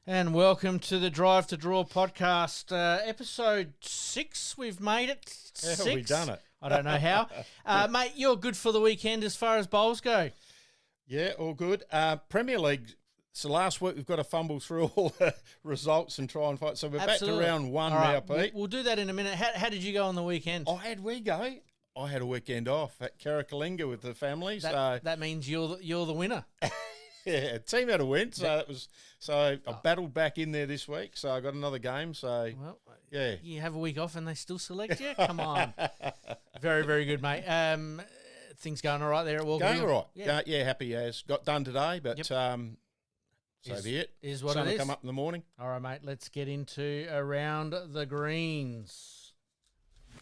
And welcome to the Drive to Draw podcast, episode 6. We've made it. 6. How have we done it? I don't know how. Mate, you're good for the weekend as far as bowls go. Yeah, all good. Premier League, so last week we've got to fumble through all the results and try and fight. So we're Absolutely. back to round one All now, right, Pete. We'll do that in a minute. How did you go on the weekend? I had a weekend off at Carricalinga with the family. That means you're the winner. Yeah, team had a win, so I battled back in there this week. So I got another game. So yeah, you have a week off and they still select you. Come on, very very good, mate. Things going all right there at Walker? Going all right. Yeah, happy as got done today, but so be it. Is what Sun it will is. come up in the morning. All right, mate. Let's get into Around the Greens.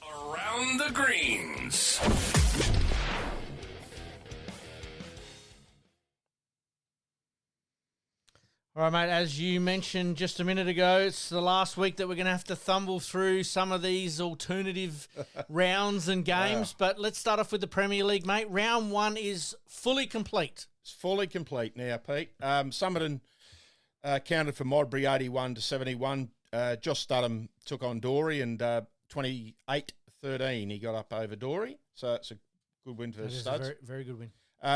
Around the Greens. All right, mate, as you mentioned just a minute ago, it's the last week that we're going to have to thumble through some of these alternative rounds and games. But let's start off with the Premier League, mate. Round 1 is fully complete. It's fully complete now, Pete. Somerton counted for Modbury 81-71. Josh Studham took on Dory and 28-13 he got up over Dory. So it's a good win for the Studs. Very, very good win.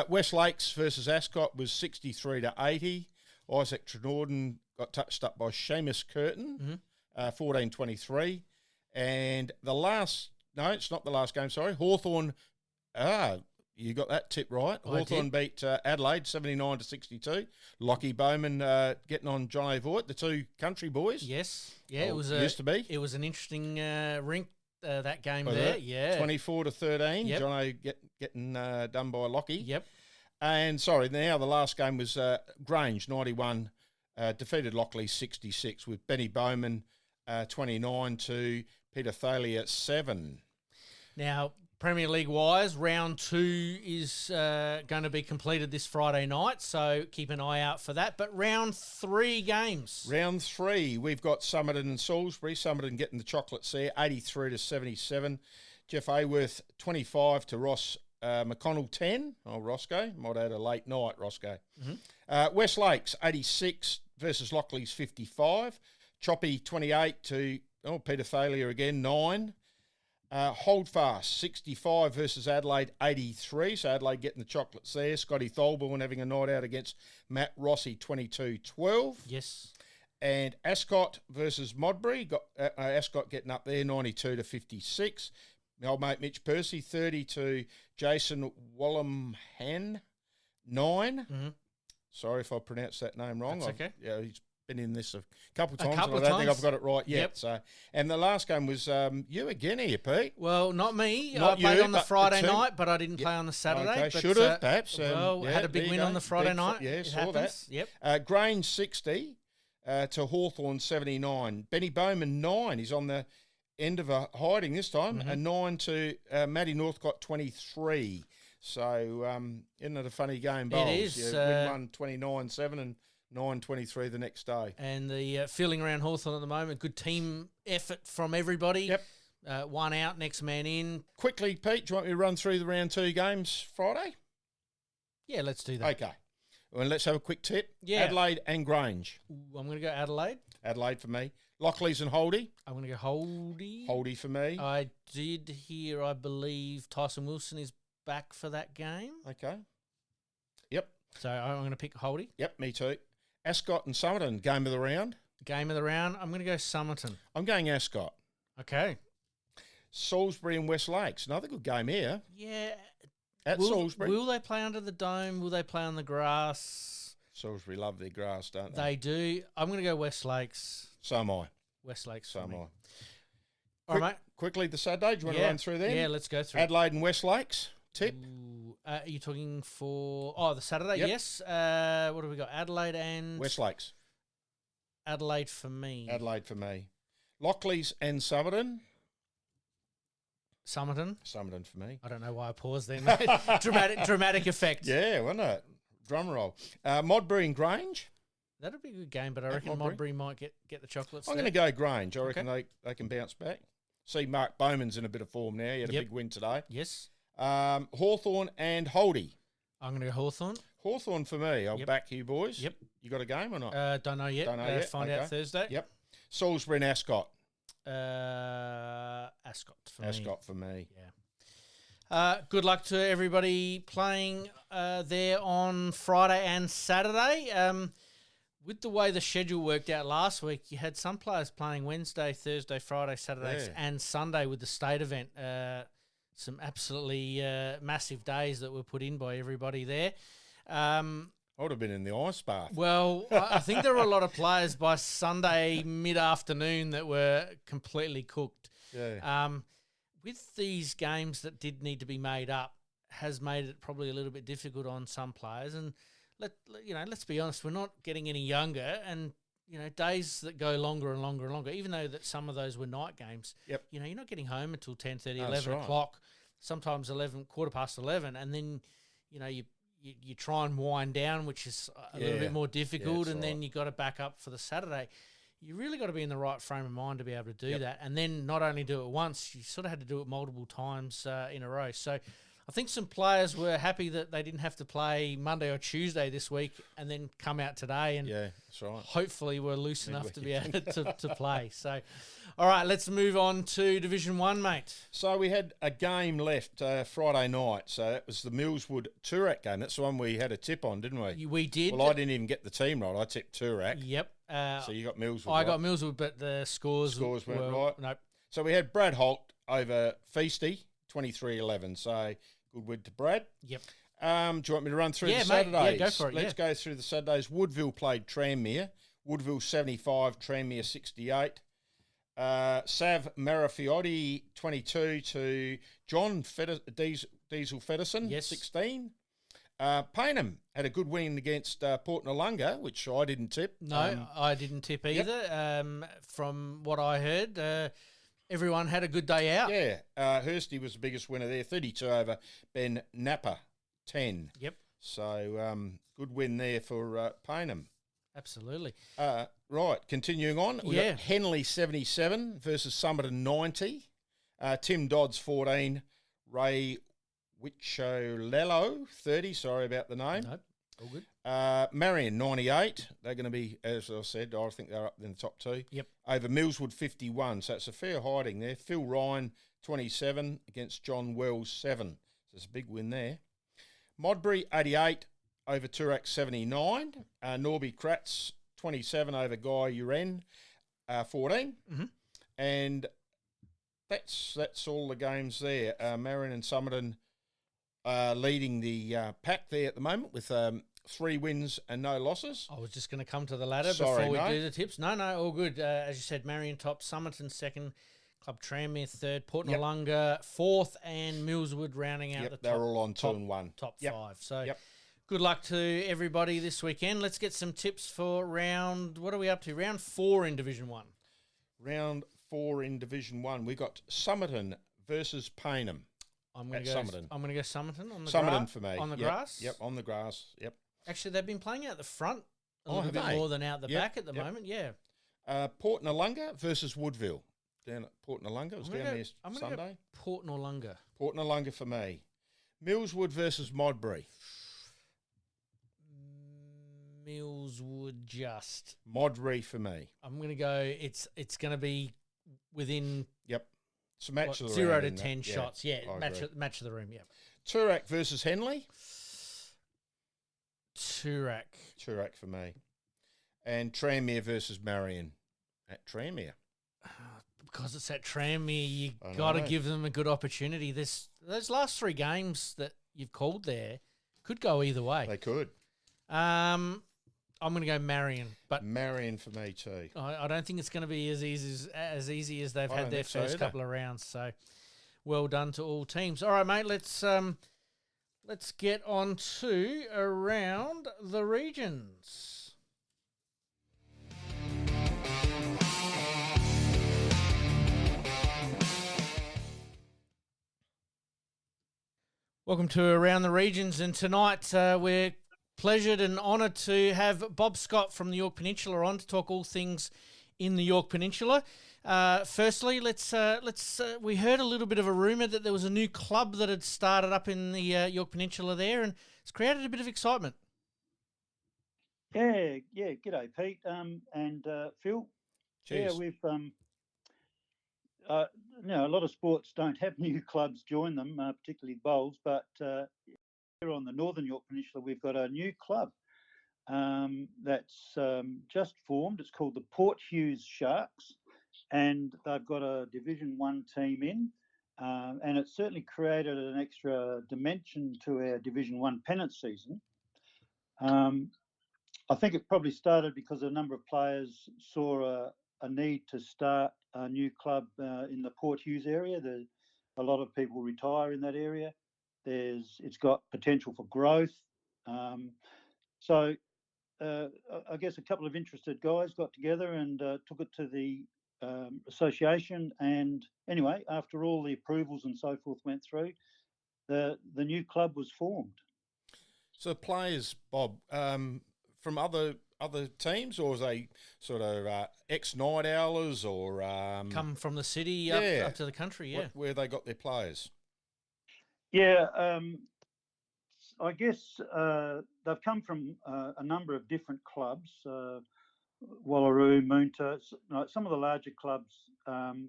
West Lakes versus Ascot was 63-80. Isaac Trenorden got touched up by Seamus Curtin, 14-23. And it's not the last game, sorry. Hawthorn, you got that tip right. Hawthorn beat Adelaide 79-62. Lockie Bowman getting on John Voigt, the two country boys. Yes. Yeah, used to be. It was an interesting rink, that game there. Yeah. 24-13. Yep. Jono getting done by Lockie. Yep. And now the last game was Grange 91 defeated Lockley 66 with Benny Bowman 29 to Peter Thalia 7. Now, Premier League wise, round 2 is going to be completed this Friday night, so keep an eye out for that. But round 3 games. Round 3, we've got Somerton and Salisbury. Somerton getting the chocolates there, 83-77. Jeff Ayworth 25 to Ross McConnell 10. Oh, Roscoe. Might have had a late night, Roscoe. West Lakes 86 versus Lockley's 55. Choppy 28 to Peter Thalia again, 9. Holdfast 65 versus Adelaide 83. So Adelaide getting the chocolates there. Scotty Tholborn having a night out against Matt Rossi 22-12. Yes. And Ascot versus Modbury. Got Ascot getting up there 92-56. My old mate Mitch Percy, 30 to Jason Wallamhan, 9. Sorry if I pronounced that name wrong. That's okay. He's been in this a couple of times, couple and of I don't think times. I've got it right yet. Yep. So, and the last game was you again here, Pete. Well, not me. Not I played you, on the but Friday the two. night, but I didn't play on the Saturday. Okay, but, should have, perhaps. Had a big win on the Friday night. Yeah, it saw happens. that. Yep. Grange 60 to Hawthorn 79. Benny Bowman 9. He's on the end of a hiding this time. A 9 to Matty Northcott 23. So isn't it a funny game, Bowles? It is. Win one 29-7 and 9-23 the next day. And the feeling around Hawthorn at the moment, good team effort from everybody. Yep. One out, next man in. Quickly, Pete, do you want me to run through the round 2 games Friday? Yeah, let's do that. Okay. Well, let's have a quick tip. Yeah. Adelaide and Grange. I'm going to go Adelaide. Adelaide for me. Lockley's and Holdy. I'm going to go Holdy. Holdy for me. I did hear, I believe, Tyson Wilson is back for that game. Okay. Yep. So I'm going to pick Holdy. Yep, me too. Ascot and Somerton, game of the round. Game of the round, I'm going to go Somerton. I'm going Ascot. Okay. Salisbury and West Lakes, another good game here. Yeah. At Salisbury. Will they play under the dome? Will they play on the grass? Salisbury love their grass, don't they? They do. I'm going to go West Lakes. So am I. West Lakes. So am I. All right, mate. Quickly, the Saturday. Do you want to run through them? Yeah, let's go through. Adelaide and West Lakes. Tip. Ooh, are you talking for... the Saturday? Yep. Yes. What have we got? Adelaide and... West Lakes. Adelaide for me. Adelaide for me. Lockley's and Somerton. Somerton. Somerton for me. I don't know why I paused there, mate. dramatic effect. Yeah, wasn't it? Drum roll. Modbury and Grange. That'd be a good game, but I reckon Modbury might get the chocolates. I'm going to go Grange. I reckon they can bounce back. See, Mark Bowman's in a bit of form now. He had a big win today. Yes. Hawthorn and Holdy. I'm going to go Hawthorn. Hawthorn for me. I'll back you boys. Yep. You got a game or not? Don't know yet. Don't know yet. Find out Thursday. Yep. Salisbury and Ascot. Ascot for me. Ascot for me. Yeah. Good luck to everybody playing there on Friday and Saturday. With the way the schedule worked out last week, you had some players playing Wednesday, Thursday, Friday, Saturday, and Sunday with the state event. Some absolutely massive days that were put in by everybody there. I would have been in the ice bath. Well, I think there were a lot of players by Sunday mid-afternoon that were completely cooked. Yeah. With these games that did need to be made up, has made it probably a little bit difficult on some players. And let's be honest, we're not getting any younger, and days that go longer and longer and longer. Even though that some of those were night games, Yep. you're not getting home until 10:30, No, 11 that's right. o'clock. Sometimes 11:15, and then you try and wind down, which is a little bit more difficult, and then you got to back up for the Saturday. You really got to be in the right frame of mind to be able to do that, and then not only do it once, you sort of had to do it multiple times in a row. So I think some players were happy that they didn't have to play Monday or Tuesday this week and then come out today and that's right. hopefully we're loose enough to be able to play. So, all right, let's move on to Division 1, mate. So we had a game left Friday night. So that was the Millswood Toorak game. That's the one we had a tip on, didn't we? We did. Well, I didn't even get the team right. I tipped Toorak. Yep. So you got Millswood I right. got Millswood, but the scores weren't were, right. Nope. So we had Brad Holt over Feasty, 23-11. So good win to Brad. Yep. Do you want me to run through the mate. Saturdays? Yeah, go for it. Let's go through the Saturdays. Woodville played Tranmere. Woodville 75, Tranmere 68. Sav Marafiotti 22 to John Diesel Fedderson 16. Paynham had a good win against Port Nalunga, which I didn't tip. No, I didn't tip either. From what I heard, everyone had a good day out. Yeah, Hursty was the biggest winner there, 32 over Ben Napa, 10. Yep. So good win there for Paynham. Absolutely. Right, continuing on. We got Henley 77 versus Somerton 90. Tim Dodds 14. Ray Wicholello 30. Sorry about the name. Nope, all good. Marion 98. They're going to be, as I said, I think they're up in the top two. Yep. Over Millswood 51. So it's a fair hiding there. Phil Ryan 27 against John Wells 7. So it's a big win there. Modbury 88 over Toorak 79. Norby Kratz 27 over Guy Uren 14. Mm-hmm. And that's all the games there. Marion and Somerton leading the pack there at the moment with 3 wins and no losses. I was just going to come to the ladder Sorry, before we mate. do the tips. No, all good. As you said, Marion top, Somerton second, Club Tranmere third, Port Nalunga fourth, and Millswood rounding out the top. They're all on 2 and 1. Top 5. So Yep. good luck to everybody this weekend. Let's get some tips for what are we up to? Round 4 in Division 1. Round 4 in Division 1. We got Somerton versus Paynham. I'm going to go Somerton. I'm going to go Somerton on the Somerton for me. On the grass? Yep, on the grass. Yep. Actually, they've been playing out the front a little have bit they? more than out the back at the moment. Yeah. Port Nalunga versus Woodville. Down at Port Nalunga. It was down there Sunday. Go Port Nalunga. Port Nalunga for me. Millswood versus Modbury. Millswood just. Modbury for me. I'm going to go. It's going to be within. Yep. It's a match of the 0 round, to isn't 10 it? shots. Yeah, I match agree. of the room. Yeah. Toorak versus Henley. Toorak for me. And Tranmere versus Marion at Tranmere. Because it's at Tranmere, you I got to know. give them a good opportunity. Those last 3 games that you've called there could go either way. They could. I'm going to go Marion, but Marion for me too. I don't think it's going to be as easy as they've I had don't their think so first either. couple of rounds. So, well done to all teams. All right, mate. Let's get on to around the regions. Welcome to Around the Regions, and tonight we're pleasured and honoured to have Bob Scott from the York Peninsula on to talk all things in the York Peninsula. Firstly, we heard a little bit of a rumour that there was a new club that had started up in the York Peninsula there, and it's created a bit of excitement. Yeah. G'day, Pete. And Phil. Cheers. Yeah, we've a lot of sports don't have new clubs join them, particularly bowls. But here on the Northern York Peninsula, we've got a new club that's just formed. It's called the Port Hughes Sharks, and they've got a Division 1 team in. And it's certainly created an extra dimension to our Division 1 pennant season. I think it probably started because a number of players saw a need to start a new club in the Port Hughes area. A lot of people retire in that area. It's got potential for growth. So I guess a couple of interested guys got together and took it to the association. And anyway, after all the approvals and so forth went through, the new club was formed. So players, Bob, from other teams, or is they sort of ex-night owlers, or Come from the city up to the country, yeah. Where they got their players? Yeah, I guess they've come from a number of different clubs, Wallaroo, Moonta, some of the larger clubs.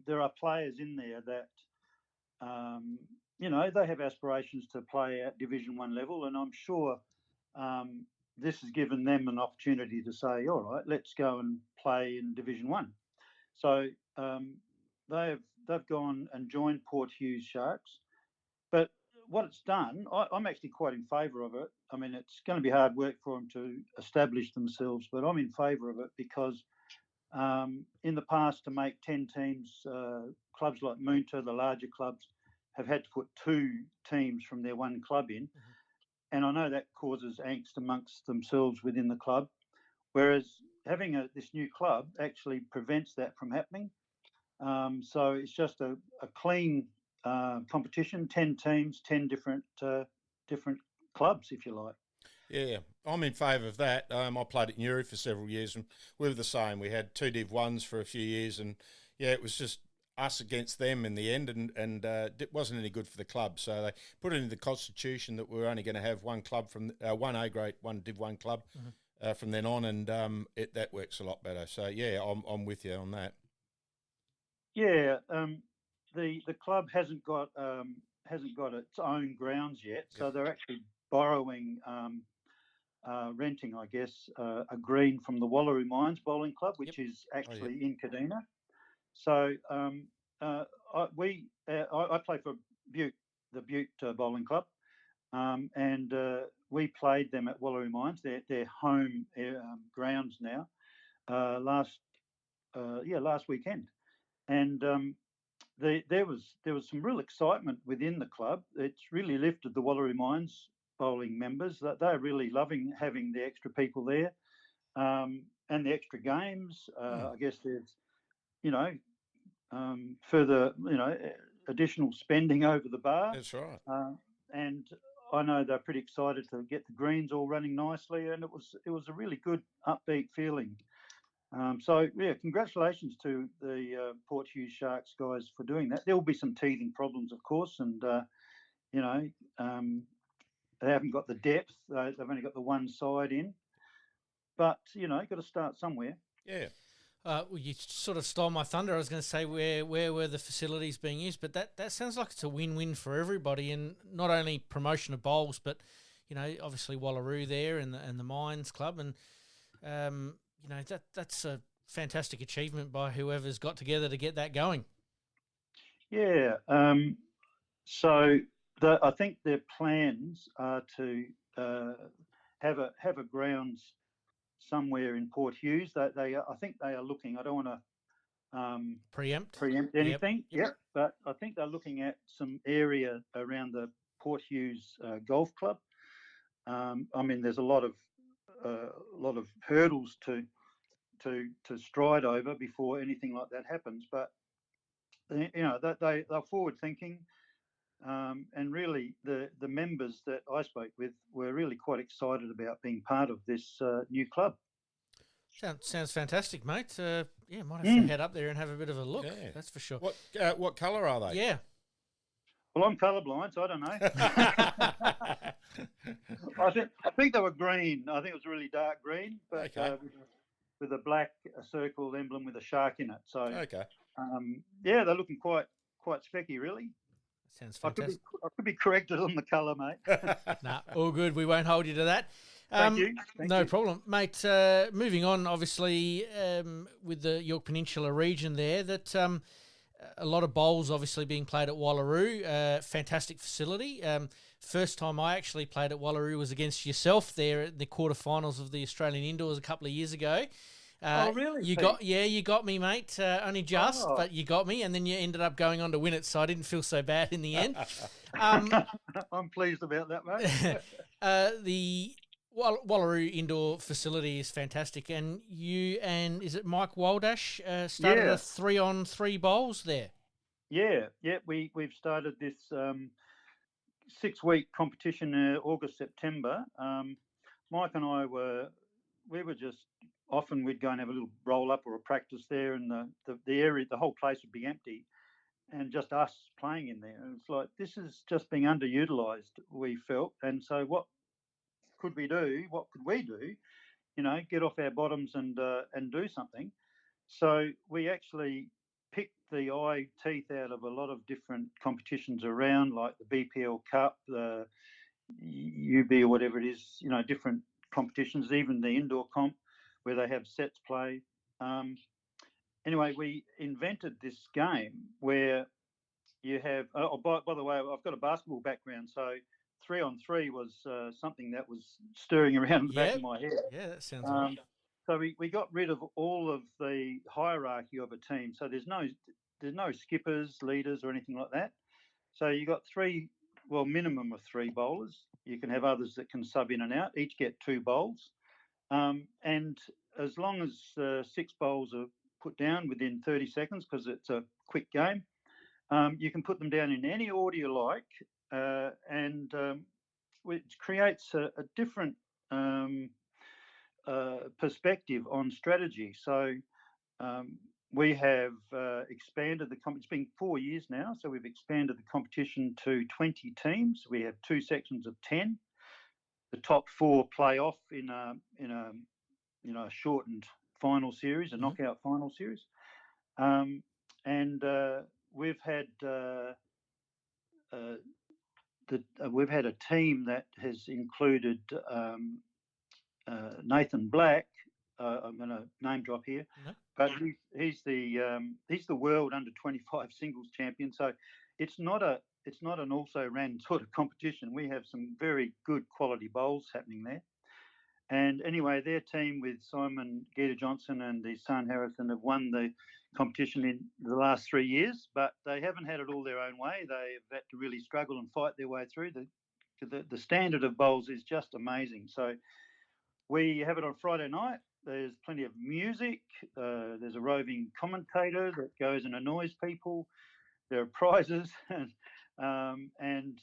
There are players in there that, they have aspirations to play at Division 1 level, and I'm sure this has given them an opportunity to say, all right, let's go and play in Division 1. So they've gone and joined Port Hughes Sharks. But what it's done, I'm actually quite in favour of it. I mean, it's going to be hard work for them to establish themselves, but I'm in favour of it because in the past, to make 10 teams, clubs like Moonta, the larger clubs, have had to put 2 teams from their one club in. Mm-hmm. And I know that causes angst amongst themselves within the club, whereas having this new club actually prevents that from happening. So it's just a clean competition, 10 teams, 10 different clubs, if you like. Yeah, I'm in favour of that. I played at Newry for several years, and we were the same. We had 2 Div 1s for a few years, and yeah, it was just us against them in the end, and it wasn't any good for the club. So they put it in the constitution that we were only going to have one club from one A grade, one Div 1 club from then on, and that works a lot better. So yeah, I'm with you on that. Yeah, the club hasn't got its own grounds yet, so they're actually borrowing, renting, I guess, a green from the Wallaroo Mines Bowling Club, which is actually in Kadina. So I play for Butte, the Butte Bowling Club, and we played them at Wallaroo Mines, their home grounds now, last weekend, and there was some real excitement within the club. It's really lifted the Wallaroo Mines bowling members. That they're really loving having the extra people there, and the extra games. I guess there's, further, additional spending over the bar. That's right. And I know they're pretty excited to get the greens all running nicely, and it was a really good upbeat feeling. So yeah, congratulations to the Port Hughes Sharks guys for doing that. There will be some teething problems, of course, and they haven't got the depth. They've only got the one side in, but got to start somewhere. Yeah. Well, you sort of stole my thunder. I was going to say where were the facilities being used, but that sounds like it's a win-win for everybody, and not only promotion of bowls, but obviously Wallaroo there and the Mines Club, and that's a fantastic achievement by whoever's got together to get that going. Yeah. So I think their plans are to have a grounds somewhere in Port Hughes. I think they are looking. I don't want to preempt anything. Yep. But I think they're looking at some area around the Port Hughes Golf Club. I mean, there's a lot of hurdles to stride over before anything like that happens. But they're forward thinking. And really, the members that I spoke with were really quite excited about being part of this new club. Sounds fantastic, mate. Might have to head up there and have a bit of a look. Yeah. That's for sure. What colour are they? Yeah. Well, I'm colourblind, so I don't know. I think they were green. I think it was really dark green, but Okay. with a black circle emblem with a shark in it. So, Okay. yeah, they're looking quite specky, really. Sounds I could fantastic. be corrected on the colour, mate. Nah, all good. We won't hold you to that. Thank you. No problem, mate. Moving on, obviously, with the York Peninsula region there, that a lot of bowls obviously being played at Wallaroo. Fantastic facility. First time I actually played at Wallaroo was against yourself there at the quarterfinals of the Australian Indoors a couple of years ago. Oh, really? You got me, mate. Only just, but you got me, and then you ended up going on to win it, so I didn't feel so bad in the end. I'm pleased about that, mate. The Wallaroo indoor facility is fantastic, and is it Mike Waldash started a 3-on-3 bowls there? Yeah. We've started this 6-week competition August, September. Mike and I were just often we'd go and have a little roll up or a practice there, and the area, the whole place would be empty, and just us playing in there. And it's like, this is just being underutilized, we felt. And so what could we do? What could we do? Get off our bottoms and do something. So we actually picked the eye teeth out of a lot of different competitions around, like the BPL Cup, the UB or whatever it is, different competitions, even the indoor comp where they have sets play. Anyway, we invented this game where you have, by the way, I've got a basketball background, so 3-on-3 was something that was stirring around in the back of my head. Yeah, that sounds right. So we got rid of all of the hierarchy of a team. So there's no skippers, leaders, or anything like that. So you got minimum of 3 bowlers. You can have others that can sub in and out. Each get 2 bowls, and as long as 6 bowls are put down within 30 seconds, because it's a quick game, you can put them down in any order you like, and which creates a different perspective on strategy. So we have expanded the competition. It's been 4 years now, so we've expanded the competition to 20 teams. We have 2 sections of 10. The top 4 play off in a shortened final series, a knockout final series, and we've had we've had a team that has included Nathan Black. I'm going to name drop here, but he's the world under 25 singles champion. So it's not an also ran sort of competition. We have some very good quality bowls happening there. And anyway, their team with Simon Geeta Johnson and his son Harrison have won the competition in the last 3 years, but they haven't had it all their own way. They've had to really struggle and fight their way through. The standard of bowls is just amazing. So we have it on Friday night. There's plenty of music. There's a roving commentator that goes and annoys people. There are prizes, and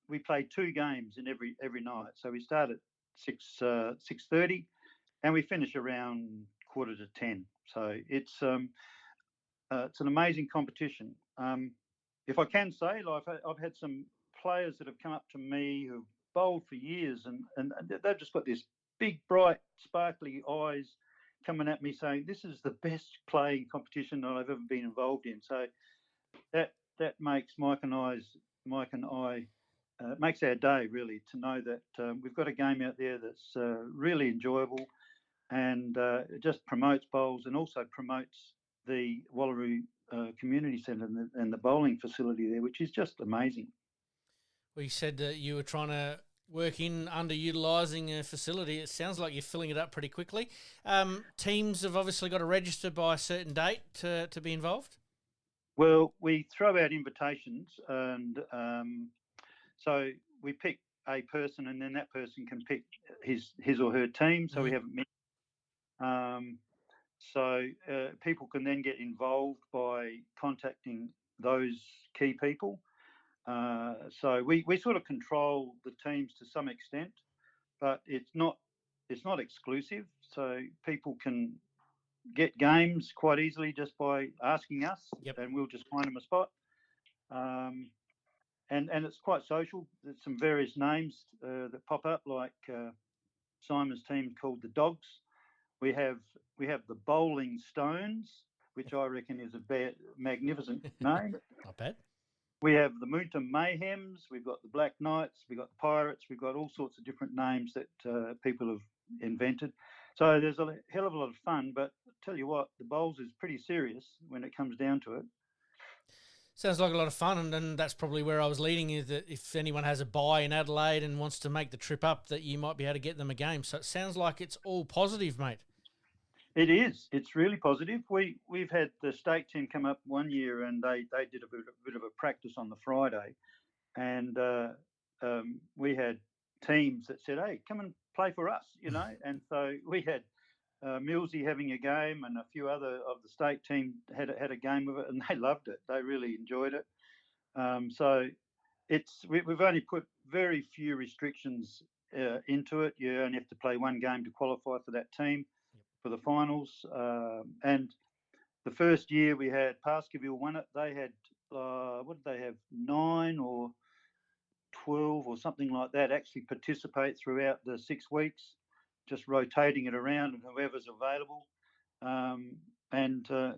we play 2 games in every night. So we start at 6:30, and we finish around 9:45. So it's an amazing competition. If I can say, I've had some players that have come up to me who've bowled for years, and they've just got this big, bright, sparkly eyes coming at me saying, "This is the best playing competition that I've ever been involved in." So that makes Mike and I makes our day, really, to know that we've got a game out there that's really enjoyable, and it just promotes bowls and also promotes the Wallaroo Community Centre and the bowling facility there, which is just amazing. Well, you said that you were trying to work in underutilising a facility. It sounds like you're filling it up pretty quickly. Teams have obviously got to register by a certain date to be involved? Well, we throw out invitations, and so we pick a person, and then that person can pick his or her team. So we haven't missed. So people can then get involved by contacting those key people. So we sort of control the teams to some extent, but it's not exclusive. So people can get games quite easily just by asking us, and we'll just find them a spot. and it's quite social. There's some various names that pop up, like Simon's team called the Dogs. We have the Bowling Stones, which I reckon is a magnificent name. Not bad. We have the Moonton Mayhems. We've got the Black Knights. We've got the Pirates. We've got all sorts of different names that people have invented. So there's a hell of a lot of fun. But I tell you what, the bowls is pretty serious when it comes down to it. Sounds like a lot of fun, and that's probably where I was leading, is that if anyone has a buy in Adelaide and wants to make the trip up, that you might be able to get them a game. So it sounds like it's all positive, mate. It is. It's really positive. We've had the state team come up one year, and they did a bit of a practice on the Friday, and we had teams that said, "Hey, come and play for us," And so we had Millsy having a game, and a few other of the state team had a game of it, and they loved it. They really enjoyed it. So we've only put very few restrictions into it. You only have to play one game to qualify for that team for the finals. And the first year we had Baskerville won it. They had what did they have, 9 or 12 or something like that actually participate throughout the 6 weeks, just rotating it around and whoever's available.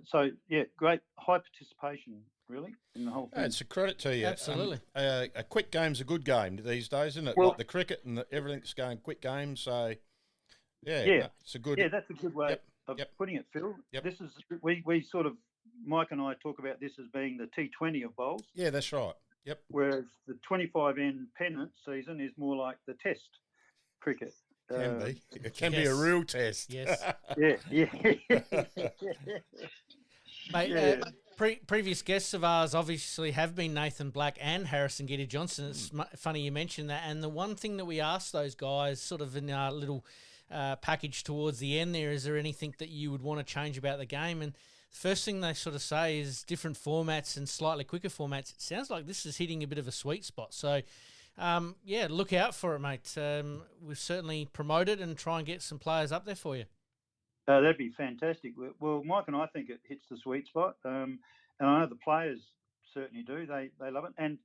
So, great high participation, really, in the whole thing. It's a credit to you. Absolutely. A quick game's a good game these days, isn't it? Well, like the cricket and everything's going quick games. So, it's a good. Yeah, that's a good way of putting it, Phil. Yep. This is we sort of, Mike and I talk about this as being the T20 of bowls. Yeah, that's right. Yep. Whereas the 25N pennant season is more like the Test cricket. It can be a real test. Yes. Yeah. Mate, previous guests of ours obviously have been Nathan Black and Harrison Giddy-Johnson. It's funny you mentioned that. And the one thing that we asked those guys sort of in our little package towards the end there, is there anything that you would want to change about the game? And the first thing they sort of say is different formats and slightly quicker formats. It sounds like this is hitting a bit of a sweet spot. So, look out for it, mate. We've certainly promoted and try and get some players up there for you. That'd be fantastic. Well, Mike and I think it hits the sweet spot, and I know the players certainly do. They love it, and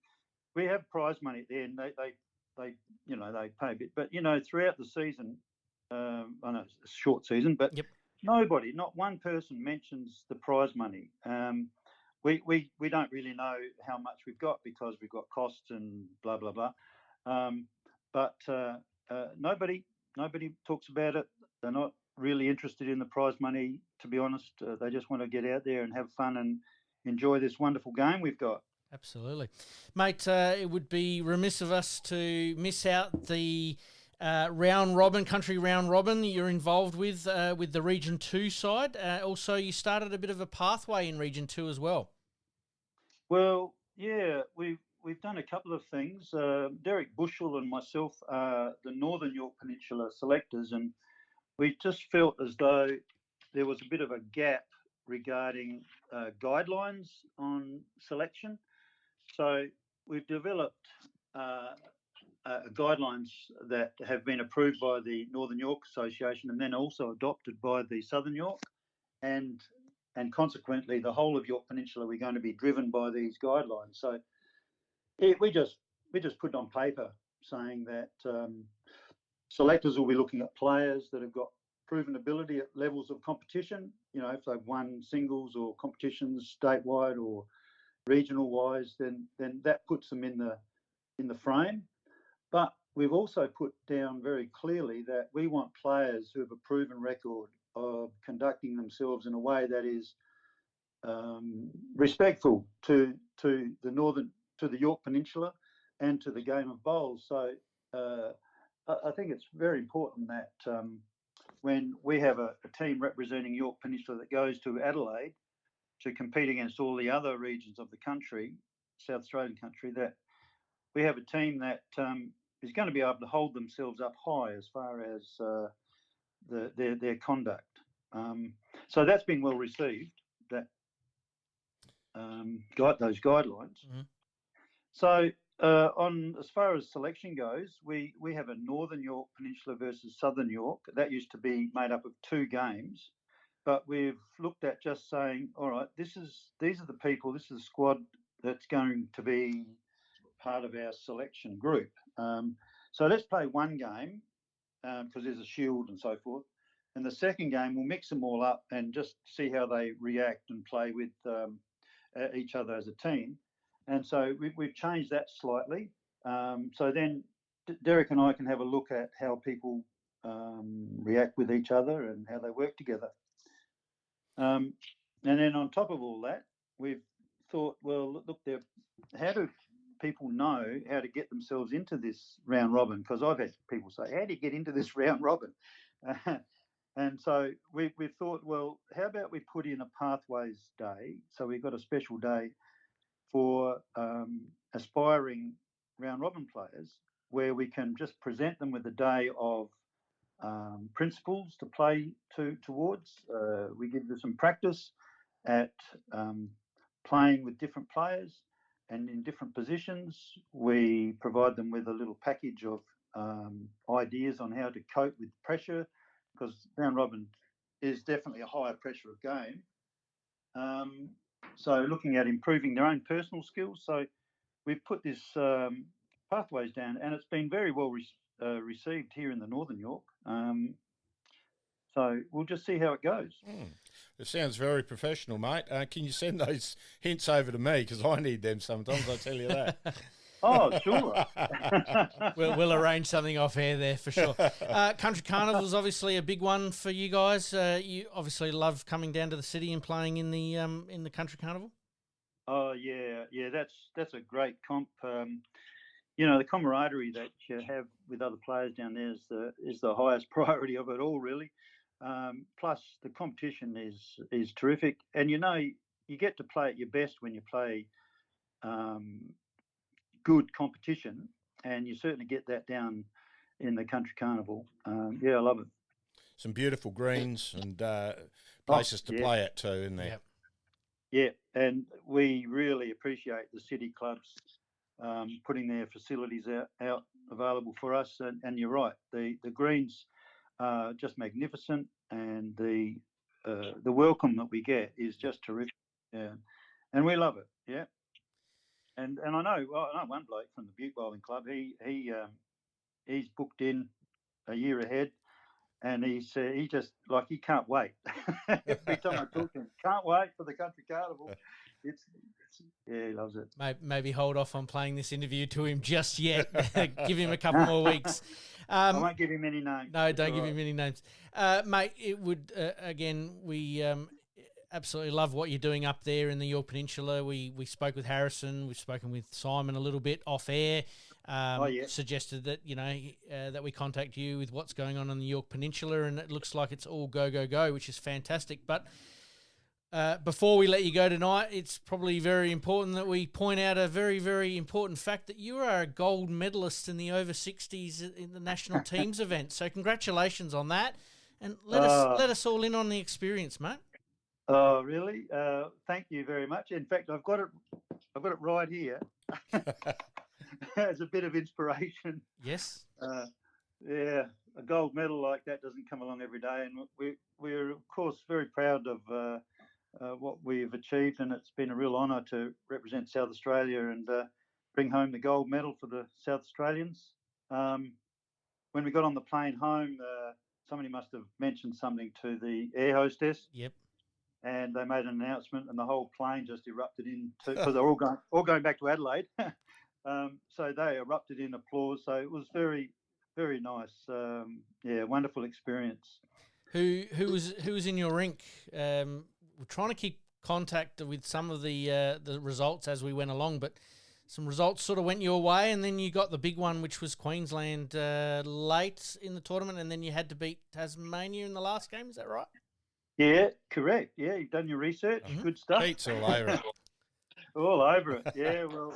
we have prize money at the end. They pay a bit, but throughout the season, I know it's a short season, but not one person mentions the prize money. We don't really know how much we've got because we've got costs and blah blah blah. But nobody talks about it. They're not really interested in the prize money, to be honest. They just want to get out there and have fun and enjoy this wonderful game we've got. Absolutely. Mate, it would be remiss of us to miss out the country round robin you're involved with the Region 2 side. Also, you started a bit of a pathway in Region 2 as well. Well, yeah, we've done a couple of things. Derek Bushell and myself are the Northern York Peninsula selectors, and we just felt as though there was a bit of a gap regarding guidelines on selection. So we've developed guidelines that have been approved by the Northern York Association and then also adopted by the Southern York, and consequently the whole of York Peninsula, we're going to be driven by these guidelines. So we just put it on paper saying that selectors will be looking at players that have got proven ability at levels of competition. If they've won singles or competitions statewide or regional wise, then that puts them in the frame. But we've also put down very clearly that we want players who have a proven record of conducting themselves in a way that is respectful to the York Peninsula and to the game of bowls. So I think it's very important that when we have a team representing York Peninsula that goes to Adelaide to compete against all the other regions of the country, South Australian country, that we have a team that is going to be able to hold themselves up high as far as their conduct. So that's been well received, that those guidelines. Mm-hmm. So as far as selection goes, we have a Northern York Peninsula versus Southern York. That used to be made up of 2 games, but we've looked at just saying, all right, these are the people, this is the squad that's going to be part of our selection group. So let's play one game because there's a shield and so forth. And the second game, we'll mix them all up and just see how they react and play with each other as a team. And so we've changed that slightly. So then Derek and I can have a look at how people react with each other and how they work together. And then on top of all that, we've thought, well, look, how do people know how to get themselves into this round robin? Because I've had people say, how do you get into this round robin? And so we've thought, well, how about we put in a Pathways Day? So we've got a special day for aspiring round robin players where we can just present them with a day of principles to play towards. We give them some practice at playing with different players and in different positions. We provide them with a little package of ideas on how to cope with pressure, because round robin is definitely a higher pressure of game. So looking at improving their own personal skills. So we've put this Pathways down, and it's been very well received here in the Northern York. So we'll just see how it goes. It sounds very professional, mate. Can you send those hints over to me? Because I need them sometimes, I tell you that. Oh, sure. We'll arrange something off air there for sure. Country Carnival is obviously a big one for you guys. You obviously love coming down to the city and playing in the Country Carnival. Oh yeah. That's a great comp. The camaraderie that you have with other players down there is the highest priority of it all, really. Plus, the competition is terrific, and you get to play at your best when you play good competition, and you certainly get that down in the Country Carnival. I love it. Some beautiful greens and places to play at too, isn't there? Yeah, and we really appreciate the city clubs putting their facilities out available for us. And you're right, the greens are just magnificent, and the welcome that we get is just terrific. Yeah, and we love it. Yeah. And I know one bloke from the Butte Bowling Club. He's booked in a year ahead, and he just he can't wait. Every time I talk to him, can't wait for the Country Carnival. He loves it. Maybe hold off on playing this interview to him just yet. Give him a couple more weeks. I won't give him any names. No, don't give him any names, mate. It would again. We absolutely love what you're doing up there in the York Peninsula. We spoke with Harrison. We've spoken with Simon a little bit off air. Suggested that that we contact you with what's going on in the York Peninsula, and it looks like it's all go, which is fantastic. But before we let you go tonight, it's probably very important that we point out a very, very important fact that you are a gold medalist in the over 60s in the national teams event. So congratulations on that, and let us all in on the experience, mate. Oh, really? Thank you very much. In fact, I've got it right here as a bit of inspiration. Yes. Yeah, a gold medal like that doesn't come along every day, and we're of course very proud of what we've achieved, and it's been a real honour to represent South Australia and bring home the gold medal for the South Australians. When we got on the plane home, somebody must have mentioned something to the air hostess. Yep. And they made an announcement, and the whole plane just erupted because they're all going back to Adelaide. So they erupted in applause. So it was very, very nice. Wonderful experience. Who was in your rink? We're trying to keep contact with some of the results as we went along, but some results sort of went your way, and then you got the big one, which was Queensland late in the tournament, and then you had to beat Tasmania in the last game. Is that right? Yeah, correct. Yeah, you've done your research. Mm-hmm. Good stuff. Pete's all over it. All over it. Yeah, well,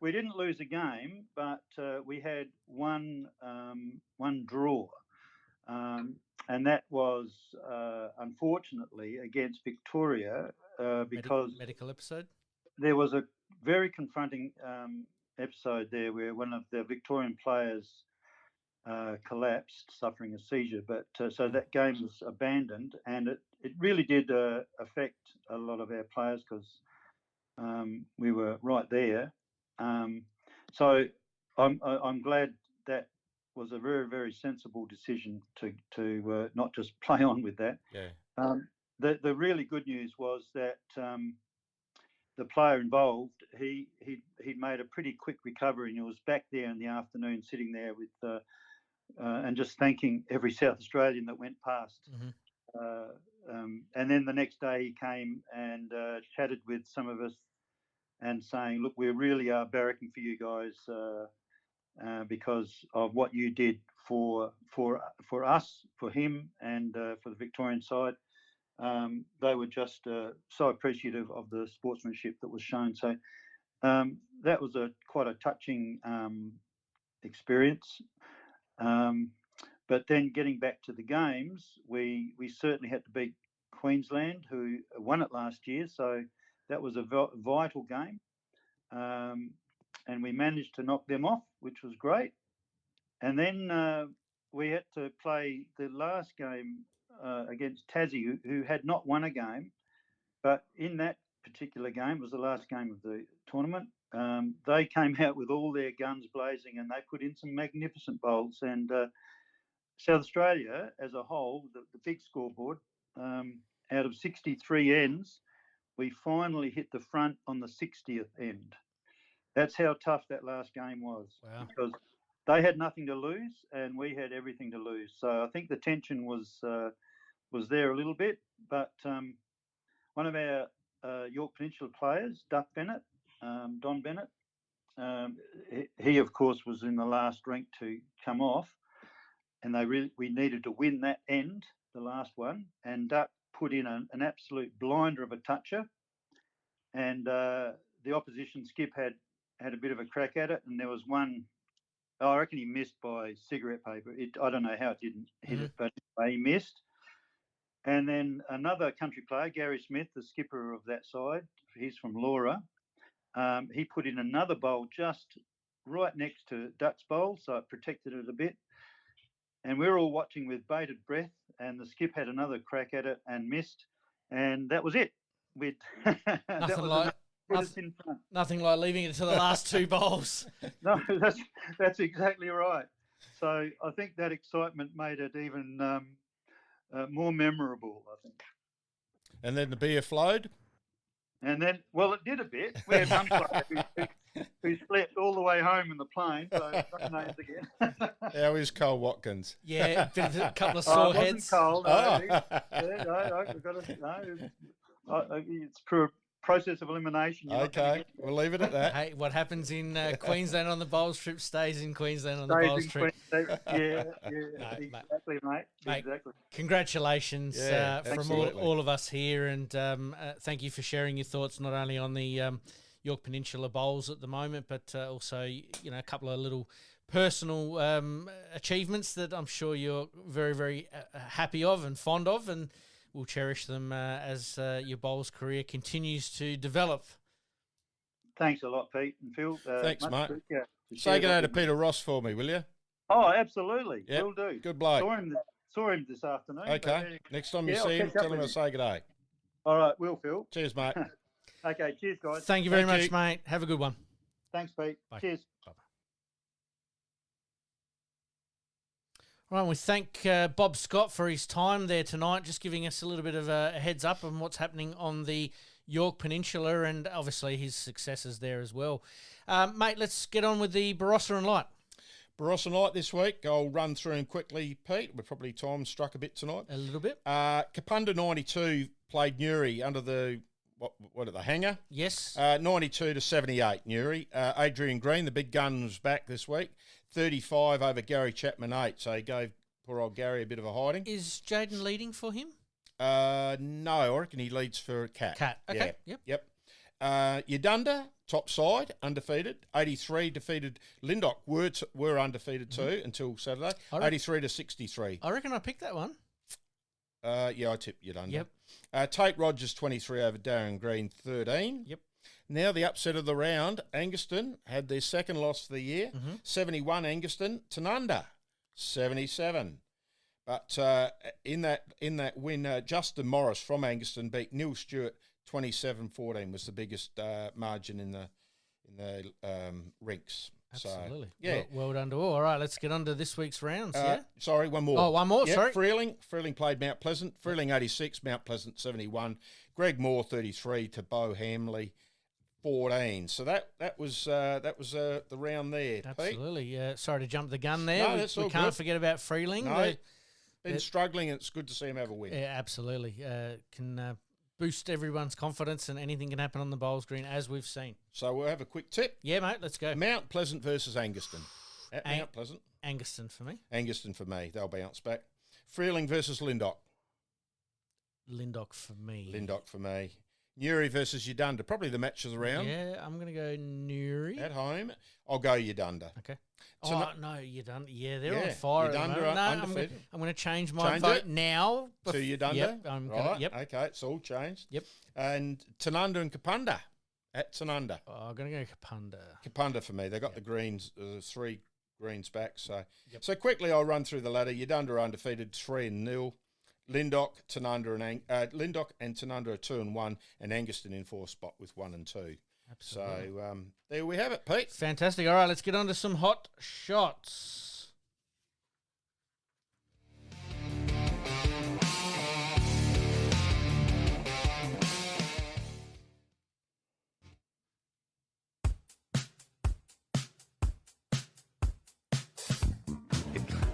we didn't lose a game, but we had one draw, and that was unfortunately against Victoria because medical episode. There was a very confronting episode there where one of the Victorian players collapsed, suffering a seizure. But so that game was abandoned, and it really did affect a lot of our players because we were right there. So I'm glad that was a very, very sensible decision to not just play on with that. Yeah. The really good news was that the player involved, he made a pretty quick recovery, and he was back there in the afternoon, sitting there with and just thanking every South Australian that went past. And then the next day he came and chatted with some of us and saying, "Look, we really are barracking for you guys because of what you did for us, for him, and for the Victorian side." They were just so appreciative of the sportsmanship that was shown. So that was quite a touching experience. But then getting back to the games, we certainly had to beat Queensland, who won it last year. So that was a vital game. And we managed to knock them off, which was great. And then we had to play the last game against Tassie, who had not won a game. But in that particular game, it was the last game of the tournament, they came out with all their guns blazing, and they put in some magnificent bowls. And South Australia as a whole, the big scoreboard, out of 63 ends, we finally hit the front on the 60th end. That's how tough that last game was. Wow. Because they had nothing to lose and we had everything to lose. So I think the tension was there a little bit. But one of our York Peninsula players, Don Bennett, he of course was in the last rank to come off, and we needed to win that end, the last one, and Duck put in an absolute blinder of a toucher, and the opposition skip had a bit of a crack at it, and there was one. I reckon he missed by cigarette paper. I don't know how it didn't hit it, but he missed. And then another country player, Gary Smith, the skipper of that side, he's from Laura, he put in another bowl just right next to Duck's bowl, so it protected it a bit. And we were all watching with bated breath, and the skip had another crack at it and missed, and that was it. Nothing like leaving it to the last two bowls. No, that's exactly right. So I think that excitement made it even more memorable, I think. And then the beer flowed? And then, well, it did a bit. We had one player who slept all the way home in the plane, so names again. How is Cole Watkins? Yeah, a couple of sore heads. It wasn't cold. It's through a process of elimination. Okay, we'll leave it at that. Hey, what happens in Queensland on the bowls trip stays in Queensland on the bowls trip. Yeah, exactly, mate. Exactly. Congratulations from all of us here, and thank you for sharing your thoughts not only on the York Peninsula Bowls at the moment, but also a couple of little personal achievements that I'm sure you're very, very happy of and fond of, and we'll cherish them as your bowls career continues to develop. Thanks a lot, Pete and Phil. Thanks, mate. Say good day to Peter Ross for me, will you? Oh, absolutely. Yep. Will do. Good bloke. Saw him this afternoon. Okay. Next time you see him, tell him to say good day. All right, will, Phil. Cheers, mate. Okay, cheers, guys. Thank you very much, mate. Have a good one. Thanks, Pete. Bye. Cheers. Bye-bye. Right, we thank Bob Scott for his time there tonight, just giving us a little bit of a heads up on what's happening on the York Peninsula and obviously his successes there as well. Mate, let's get on with the Barossa and Light. Barossa and Light this week. I'll run through them quickly, Pete. We're probably time struck a bit tonight. A little bit. Kapunda 92 played Newry under the the hanger? Yes. 92 to 78, Newry. Adrian Green, the big gun, was back this week. 35 over Gary Chapman 8, so he gave poor old Gary a bit of a hiding. Is Jaden leading for him? No, I reckon he leads for Cat. Okay, Yep. Yadunda, top side, undefeated. 83 defeated Lindok. Were undefeated too until Saturday. 83 to 63. I reckon I picked that one. Yeah, I tipped Yadunda. Yep. Tate Rogers 23 over Darren Green 13. Yep. Now the upset of the round, Angaston had their second loss of the year. 71 Angaston, Tanunda 77. But in that win, Justin Morris from Angaston beat Neil Stewart 27-14 was the biggest margin in the rinks. Absolutely. So, yeah. Well done to all. All right, let's get on to this week's rounds, Sorry, one more. Oh, one more, yeah, sorry. Freeling played Mount Pleasant. Freeling 86, Mount Pleasant 71. Greg Moore 33 to Bo Hamley 14. So that was the round there. Absolutely. Pete. Sorry to jump the gun there. No, that's all we can't good. forget about Freeling. No, been struggling. It's good to see him have a win. Yeah, absolutely. Can boost everyone's confidence, and anything can happen on the bowls green, as we've seen. So we'll have a quick tip. Yeah, mate, let's go. Mount Pleasant versus Anguston. At Mount Pleasant. Anguston for me. Anguston for me. They'll bounce back. Freeling versus Lindock. Lindock for me. Lindock for me. Newry versus Udunda. Probably the match of the round. Yeah, I'm going to go Newry. At home. I'll go Udunda. Okay. So no, Udunda. Yeah, they're on fire at the moment. Udunda No, undefeated. I'm going to change my Change vote it? now. To Udunda? Yep. Right. Okay, it's all changed. Yep. And Tanunda and Kapunda. At Tanunda. Oh, I'm going to go Kapunda. Kapunda for me. They got the greens, 3 greens back. So quickly I'll run through the ladder. Udunda undefeated 3-0. Lindock, Tanunda Lindock and Tanunda are 2-1, and Anguston in 4th spot with 1 and 2. Absolutely. So there we have it, Pete. Fantastic. All right, let's get on to some hot shots.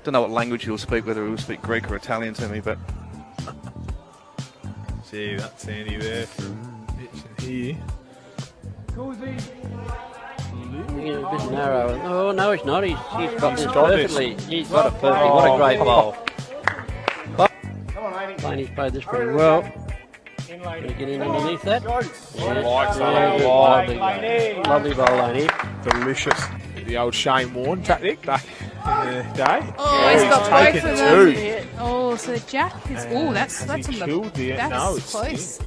Don't know what language he'll speak, whether he'll speak Greek or Italian to me, but see, that's Andy there from here. He's a bit narrow. Oh, no, he's not. He's got this perfectly. He's got it perfectly. What a great bowl. LAINI's played this pretty well. Gonna get in underneath that. Lovely bowl, LAINI. Delicious. The old Shane Warne tactic back in the day. Oh, he's got both taken of two. them. Oh, so Jack is. Oh, that's on the. Killed the, That's no, it's close.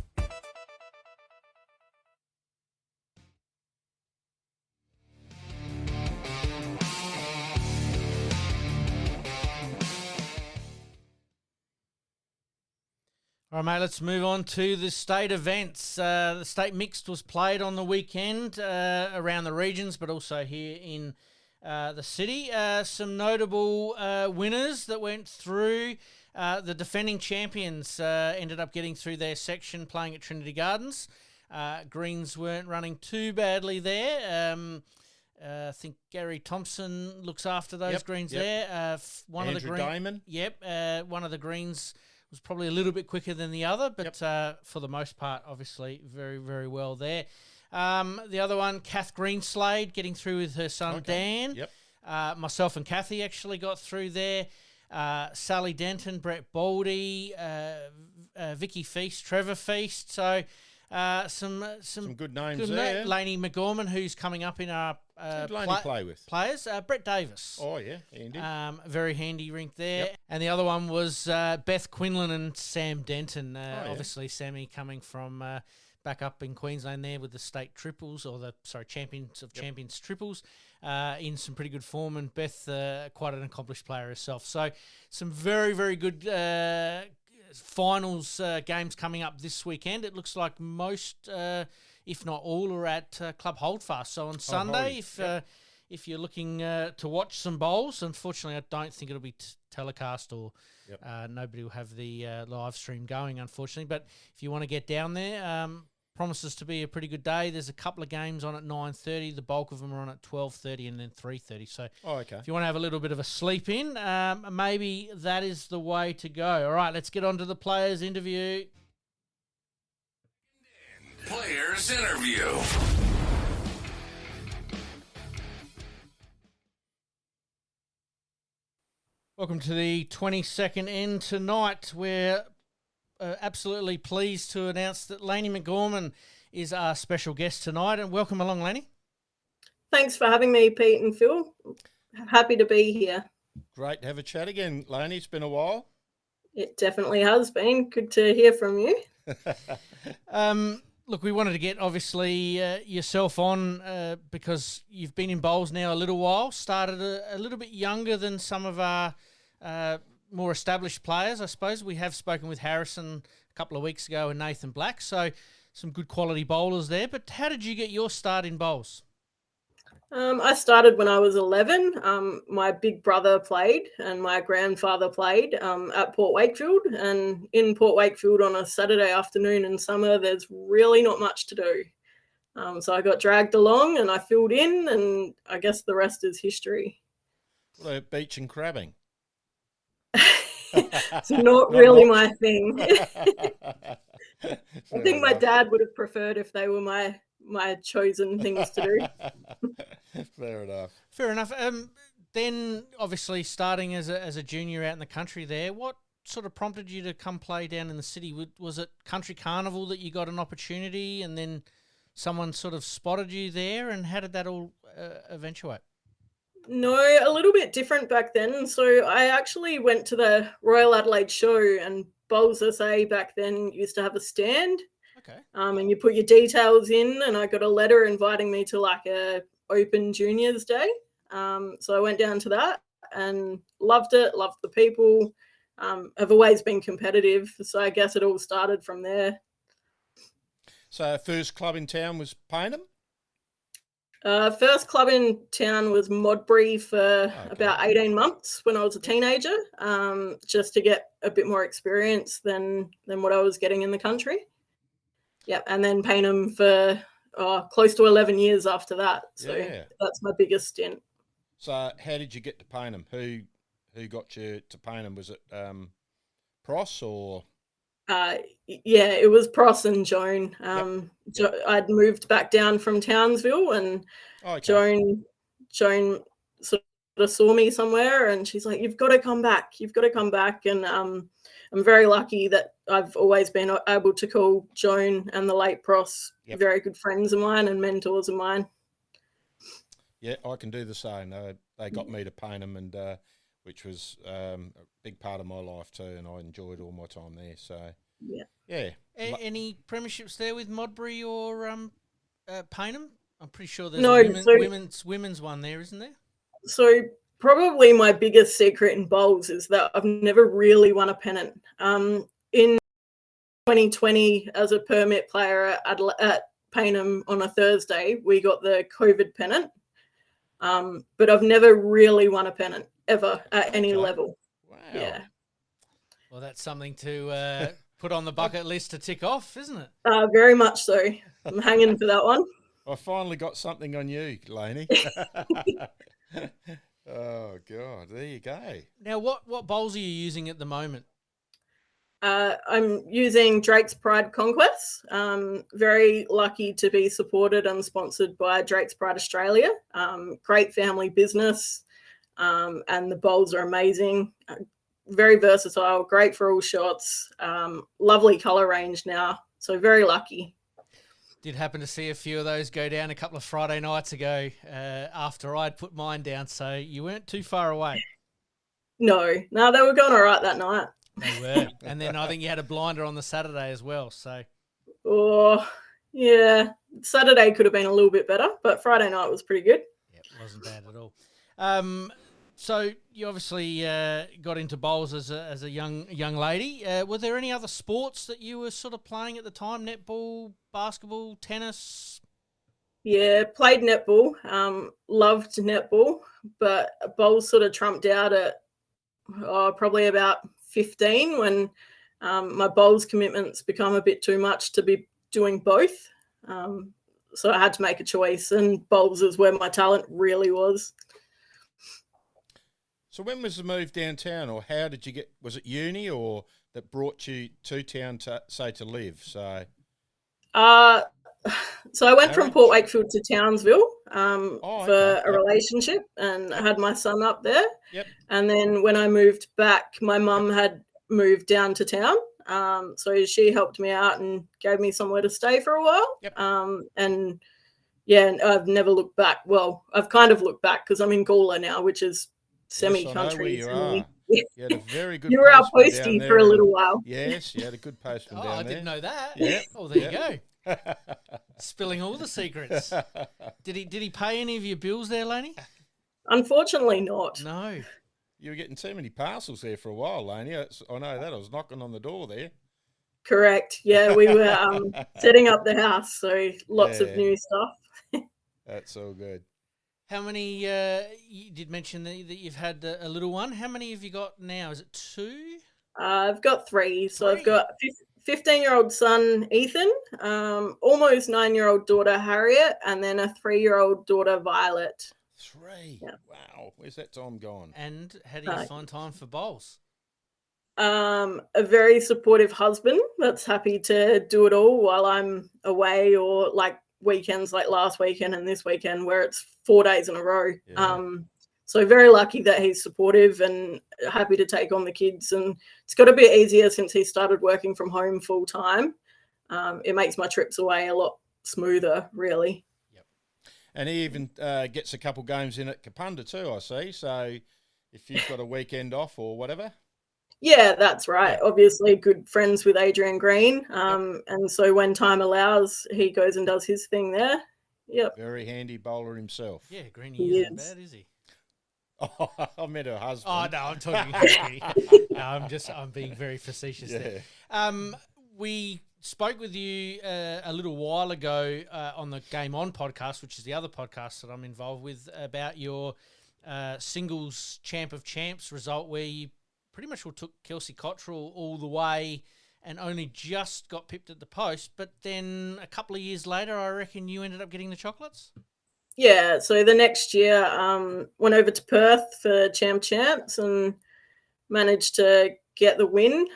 All right, mate, let's move on to the state events. The state mixed was played on the weekend around the regions, but also here in the city. Some notable winners that went through. The defending champions ended up getting through their section playing at Trinity Gardens. Greens weren't running too badly there. I think Gary Thompson looks after those greens there. One Andrew of the greens. Damon. Yep, one of the greens was probably a little bit quicker than the other, but for the most part, obviously, very, very well there. The other one, Kath Greenslade, getting through with her son Dan. Yep. Myself and Kathy actually got through there. Sally Denton, Brett Baldy, Vicky Feast, Trevor Feast. So some good names there. LAINI McGorman, who's coming up in our play with players. Brett Davis. Oh yeah, handy. Very handy rink there. Yep. And the other one was Beth Quinlan and Sam Denton. Obviously, Sammy coming from back up in Queensland there with the state triples, or champions of champions triples, in some pretty good form. And Beth, quite an accomplished player herself. So some very, very good finals games coming up this weekend. It looks like most, if not all, are at Club Holdfast. So on Sunday, if you're looking to watch some bowls, unfortunately, I don't think it'll be telecast, or nobody will have the live stream going, unfortunately. But if you want to get down there, promises to be a pretty good day. There's a couple of games on at 9:30. The bulk of them are on at 12:30 and then 3:30. So if you want to have a little bit of a sleep in, maybe that is the way to go. All right, let's get on to the players' interview. Players interview. Welcome to the 22nd end tonight. We're absolutely pleased to announce that LAINI McGorman is our special guest tonight. And welcome along, LAINI. Thanks for having me, Pete and Phil. Happy to be here. Great to have a chat again, LAINI. It's been a while. It definitely has been. Good to hear from you. Look, we wanted to get, obviously, yourself on because you've been in bowls now a little while, started a little bit younger than some of our more established players, I suppose. We have spoken with Harrison a couple of weeks ago and Nathan Black, so some good quality bowlers there. But how did you get your start in bowls? I started when I was 11. My big brother played and my grandfather played at Port Wakefield. And in Port Wakefield on a Saturday afternoon in summer, there's really not much to do. So I got dragged along and I filled in, and I guess the rest is history. What about beach and crabbing? It's not really my thing. I think my enough. dad would have preferred if they were my chosen things to do. Fair enough. Fair enough. Then, obviously, starting as a junior out in the country there, what sort of prompted you to come play down in the city? Was it Country Carnival that you got an opportunity and then someone sort of spotted you there? And how did that all eventuate? No, a little bit different back then. So I actually went to the Royal Adelaide show, and Bowls SA back then used to have a stand. Okay. And you put your details in, and I got a letter inviting me to like a open juniors day. So I went down to that and loved it, loved the people. I've always been competitive, so I guess it all started from there. So first club in town was Payneham? First club in town was Modbury for about 18 months when I was a teenager, just to get a bit more experience than what I was getting in the country. Yeah, and then Payneham for close to 11 years after that. So that's my biggest stint. So how did you get to Payneham? Who got you to Payneham? Was it Pross or? Yeah, it was Pross and Joan. I'd moved back down from Townsville, and Joan sort of saw me somewhere, and she's like, "You've got to come back. You've got to come back." And I'm very lucky that I've always been able to call Joan and the late Pross very good friends of mine and mentors of mine. Yeah, I can do the same. They got me to Payneham, and which was a big part of my life too, and I enjoyed all my time there. So yeah. Any premierships there with Modbury or Payneham? I'm pretty sure there's women's one there, isn't there? So probably my biggest secret in bowls is that I've never really won a pennant. In 2020, as a permit player at Payneham on a Thursday, we got the COVID pennant, but I've never really won a pennant ever at any level. Wow. Yeah. Well, that's something to put on the bucket list to tick off, isn't it? Very much so. I'm hanging for that one. I finally got something on you, LAINI. Oh, God. There you go. Now, what bowls are you using at the moment? I'm using Drake's Pride Conquest. Very lucky to be supported and sponsored by Drake's Pride Australia. Great family business, and the bowls are amazing. Very versatile, great for all shots. Lovely colour range now, so very lucky. Did happen to see a few of those go down a couple of Friday nights ago after I'd put mine down, so you weren't too far away. No, they were going all right that night. They were. And then I think you had a blinder on the Saturday as well. So. Oh, yeah. Saturday could have been a little bit better, but Friday night was pretty good. Yeah, it wasn't bad at all. So you obviously got into bowls as a young lady. Were there any other sports that you were sort of playing at the time? Netball, basketball, tennis? Yeah, played netball. Loved netball, but bowls sort of trumped out at probably about 15 when my bowls commitments become a bit too much to be doing both. So I had to make a choice, and bowls is where my talent really was. So when was the move downtown, or how did you get, was it uni or that brought you to town to live? So I went from Port Wakefield to Townsville for a relationship, and I had my son up there. Yep. And then when I moved back, my mum had moved down to town. So she helped me out and gave me somewhere to stay for a while. Yep. And I've never looked back. Well, I've kind of looked back because I'm in Gawler now, which is semi-country. Yes, I know where you are. You had a very good. You were our postie for a little while. Yes, you had a good postman down there. I didn't know that. Yeah. Oh, there you go. Spilling all the secrets. Did he pay any of your bills there, LAINI? Unfortunately not. No. You were getting too many parcels there for a while, LAINI. I know that. I was knocking on the door there. Correct. Yeah, we were setting up the house, so lots of new stuff. That's all good. How many, you did mention that you've had a little one. How many have you got now? Is it 2? I've got 3. So I've got 15-year-old son, Ethan, almost 9-year-old daughter, Harriet, and then a 3-year-old daughter, Violet. 3? Yeah. Wow. Where's that time gone? And how do you find time for bowls? A very supportive husband that's happy to do it all while I'm away, or like weekends like last weekend and this weekend where it's 4 days in a row. Yeah. So very lucky that he's supportive and happy to take on the kids. And it's got a bit easier since he started working from home full time. It makes my trips away a lot smoother, really. Yep. And he even gets a couple games in at Kapunda too, I see. So if you've got a weekend off or whatever. Yeah, that's right. Yeah. Obviously good friends with Adrian Green. And so when time allows, he goes and does his thing there. Yep. Very handy bowler himself. Yeah, Greenie isn't bad, is he? Oh, I meant her husband. Oh, no, I'm talking about I'm being very facetious there. We spoke with you a little while ago on the Game On podcast, which is the other podcast that I'm involved with, about your singles Champ of Champs result, where you pretty much took Kelsey Cottrell all the way and only just got pipped at the post. But then a couple of years later, I reckon you ended up getting the chocolates? Yeah, so the next year went over to Perth for Champs and managed to get the win.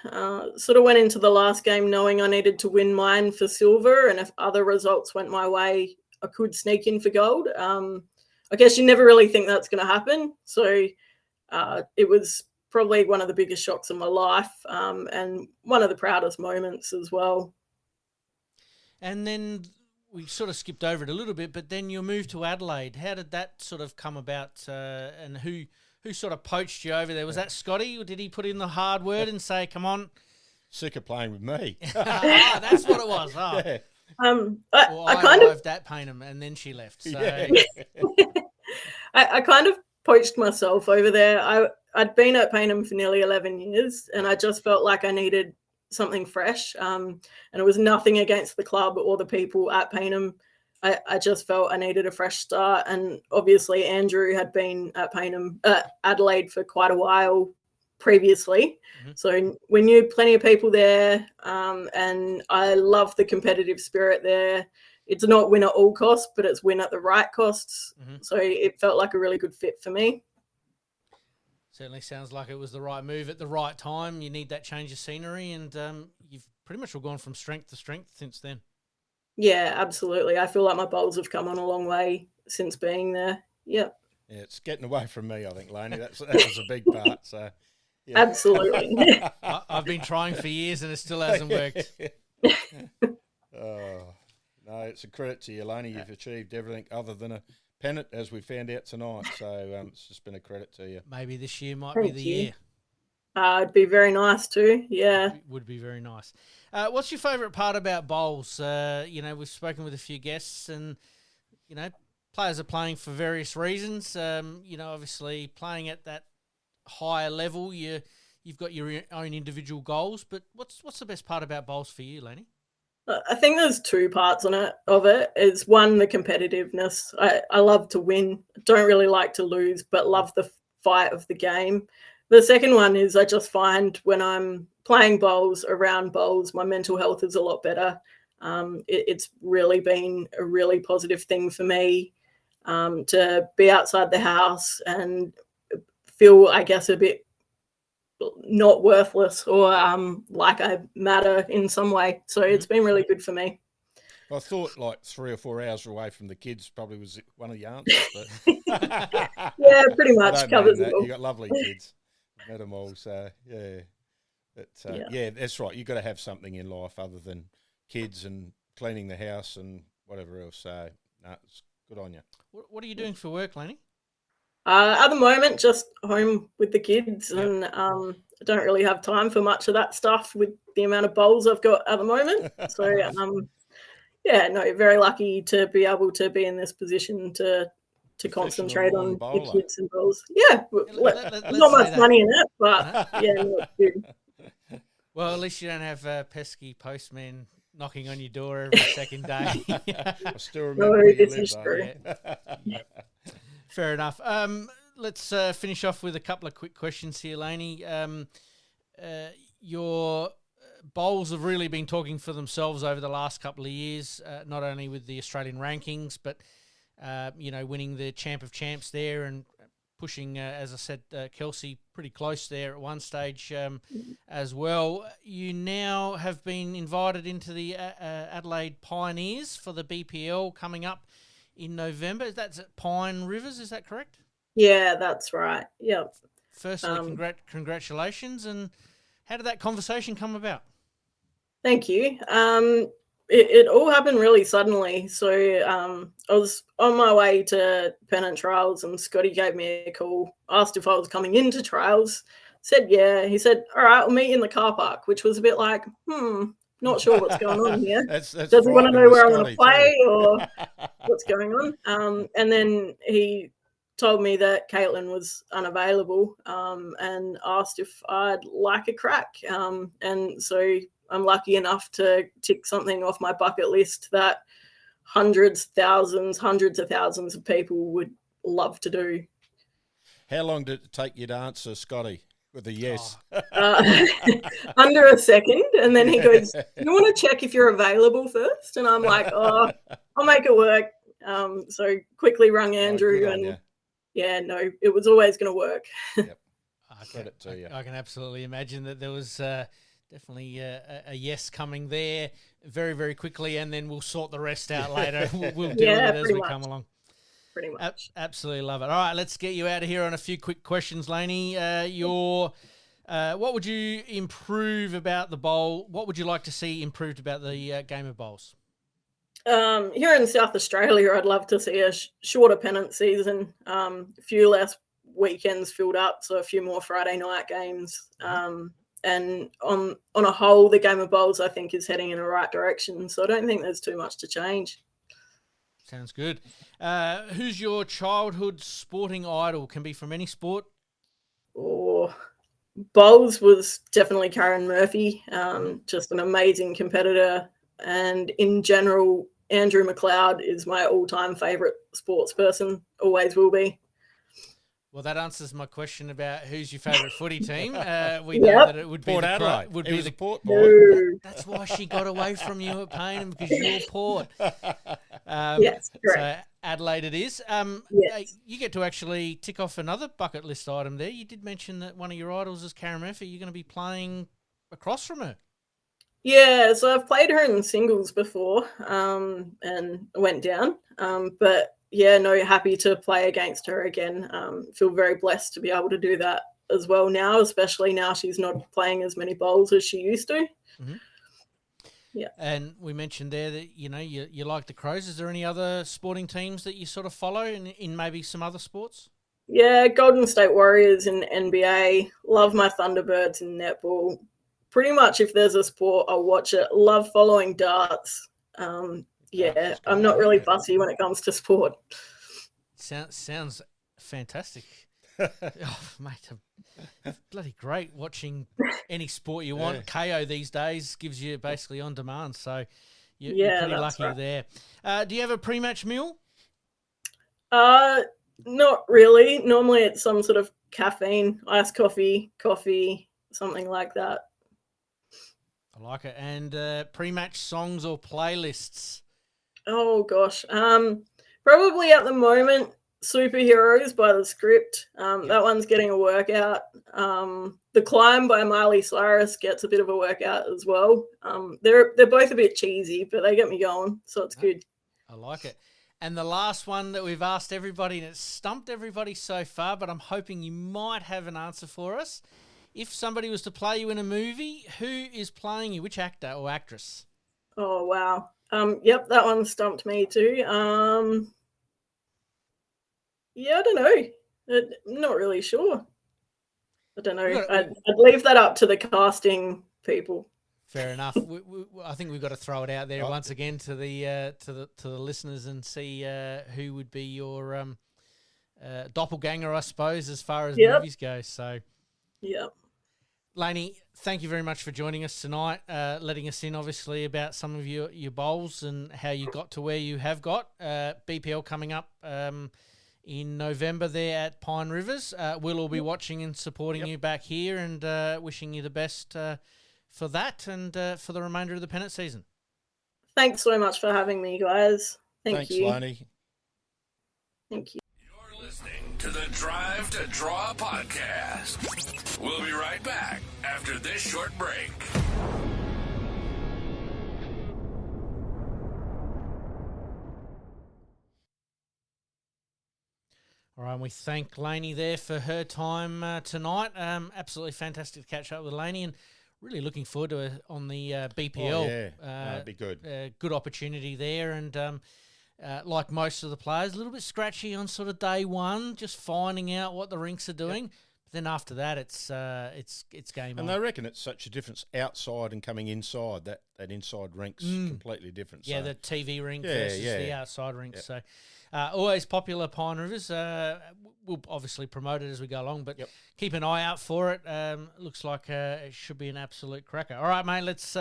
Sort of went into the last game knowing I needed to win mine for silver, and if other results went my way, I could sneak in for gold. I guess you never really think that's going to happen. So it was probably one of the biggest shocks of my life, and one of the proudest moments as well. And then we sort of skipped over it a little bit, but then you moved to Adelaide. How did that sort of come about, and who sort of poached you over there? Was that Scotty, or did he put in the hard word and say, come on? Sick of playing with me. That's what it was. Oh. Yeah. I kind of arrived at Paynham and then she left. So. Yeah. I kind of poached myself over there. I'd been at Paynham for nearly 11 years, and I just felt like I needed something fresh, and it was nothing against the club or the people at Paynham. I just felt I needed a fresh start, and obviously Andrew had been at Adelaide for quite a while previously, so we knew plenty of people there, and I love the competitive spirit there. It's not win at all costs, but it's win at the right costs, so it felt like a really good fit for me. Certainly sounds like it was the right move at the right time. You need that change of scenery, and you've pretty much all gone from strength to strength since then. Yeah, absolutely. I feel like my bowls have come on a long way since being there. Yep. Yeah, it's getting away from me, I think, LAINI. That was a big part. So, yeah. Absolutely. I've been trying for years and it still hasn't worked. Oh, no, it's a credit to you, LAINI. You've achieved everything other than a pennant, as we found out tonight. So it's just been a credit to you. Maybe this year might be the year. It'd be very nice too. Yeah, would be very nice. What's your favourite part about bowls? We've spoken with a few guests, and players are playing for various reasons. Obviously playing at that higher level, you've got your own individual goals. But what's the best part about bowls for you, LAINI? I think there's two parts of it. Is one, the competitiveness. I love to win. Don't really like to lose, but love the fight of the game. The second one is I just find when I'm playing bowls, around bowls, my mental health is a lot better. It's really been a really positive thing for me to be outside the house and feel, I guess, a bit not worthless or like I matter in some way. So it's been really good for me. I thought like 3 or 4 hours away from the kids probably was one of the answers. But yeah, pretty much covers it all. You got lovely kids. Met them all, so yeah. But yeah, that's right. You've got to have something in life other than kids and cleaning the house and whatever else. So it's good on you. What are you doing for work, LAINI? At the moment, just home with the kids, and I don't really have time for much of that stuff with the amount of bowls I've got at the moment. So very lucky to be able to be in this position to concentrate on the kids and bowls. Yeah, not much money in it, but yeah, no, it's good. Well, at least you don't have pesky postmen knocking on your door every second day. I still remember where you live, Yeah. Fair enough. Let's finish off with a couple of quick questions here, LAINI. Your bowls have really been talking for themselves over the last couple of years, not only with the Australian rankings, but, winning the Champ of Champs there and pushing, as I said, Kelsey pretty close there at one stage as well. You now have been invited into the Adelaide Pioneers for the BPL coming up in November. That's at Pine Rivers, is that correct? Yeah, that's right. Yep. Firstly, congratulations. And how did that conversation come about? Thank you. It all happened really suddenly. So I was on my way to Pennant Trials and Scotty gave me a call, asked if I was coming into trials, said yeah. He said, all right, I'll meet you in the car park, which was a bit like, not sure what's going on here. That's Does he want to know where I'm going to play too. or what's going on? And then he told me that Caitlin was unavailable and asked if I'd like a crack. And so I'm lucky enough to tick something off my bucket list that hundreds of thousands of people would love to do. How long did it take you to answer, Scotty, with a yes? Under a second. And then he goes, you want to check if you're available first? And I'm like, I'll make it work. So quickly rung Andrew and no, it was always going to work. Yep. Credit to you. I can absolutely imagine that there was definitely a yes coming there very, very quickly, and then we'll sort the rest out later. We'll deal with it as we come along. Pretty much. Absolutely love it. All right, let's get you out of here on a few quick questions, LAINI. What would you improve about the bowl? What would you like to see improved about the game of bowls? Here in South Australia, I'd love to see a shorter pennant season, a few less weekends filled up, so a few more Friday night games. And on a whole, the game of bowls, I think, is heading in the right direction. So I don't think there's too much to change. Sounds good. Who's your childhood sporting idol? Can be from any sport. Bowls was definitely Karen Murphy, just an amazing competitor. And in general, Andrew McLeod is my all-time favourite sports person, always will be. Well, that answers my question about who's your favourite footy team. We know that it would be Port Adelaide. Would be the Port boy. boy. That's why she got away from you at Payneham, because you're Port. Yes, correct. So Adelaide it is. Yes. You get to actually tick off another bucket list item there. You did mention that one of your idols is Karen Murphy. You're going to be playing across from her. Yeah, so I've played her in singles before and went down. But yeah, no, happy to play against her again. Feel very blessed to be able to do that as well now, especially now she's not playing as many bowls as she used to. Mm-hmm. Yeah. And we mentioned there that, you like the Crows. Is there any other sporting teams that you sort of follow in maybe some other sports? Yeah, Golden State Warriors in NBA. Love my Thunderbirds in netball. Pretty much if there's a sport, I'll watch it. Love following darts. Yeah, I'm not really fussy when it comes to sport. Sounds fantastic. Oh, mate, bloody great watching any sport you want. KO these days gives you basically on demand, so you're pretty lucky there. Do you have a pre-match meal? Not really. Normally it's some sort of caffeine, iced coffee, something like that. I like it. And pre-match songs or playlists? Oh gosh, probably at the moment, Superheroes by The Script. That one's getting a workout. The Climb by Miley Cyrus gets a bit of a workout as well. They're both a bit cheesy, but they get me going, so it's good. I like it. And the last one that we've asked everybody, and it's stumped everybody so far, but I'm hoping you might have an answer for us. If somebody was to play you in a movie, who is playing you? Which actor or actress? Oh, wow. Yep, that one stumped me too. Yeah, I don't know. I'm not really sure. I don't know. I'd leave that up to the casting people. Fair enough. I think we've got to throw it out there once again to the listeners and see who would be your doppelganger, I suppose, as far as movies go. So, yeah. LAINI, thank you very much for joining us tonight, letting us in, obviously, about some of your bowls and how you got to where you have got. BPL coming up in November there at Pine Rivers. We'll all be watching and supporting you back here, and wishing you the best for that and for the remainder of the pennant season. Thanks so much for having me, guys. Thanks, you. LAINI. Thank you. You're listening to the Drive to Draw podcast. We'll be right back after this short break. All right, and we thank LAINI there for her time tonight. Absolutely fantastic to catch up with LAINI, and really looking forward to her on the BPL. Oh, yeah, that'd be good. Good opportunity there, and like most of the players, a little bit scratchy on sort of day one, just finding out what the rinks are doing. Yep. But then after that, it's game on. And they reckon it's such a difference outside and coming inside. That inside rink's completely different. Yeah, so. the TV rink versus the outside rink. Yep. So always popular, Pine Rivers. We'll obviously promote it as we go along, but keep an eye out for it. Looks like it should be an absolute cracker. All right, mate, let's...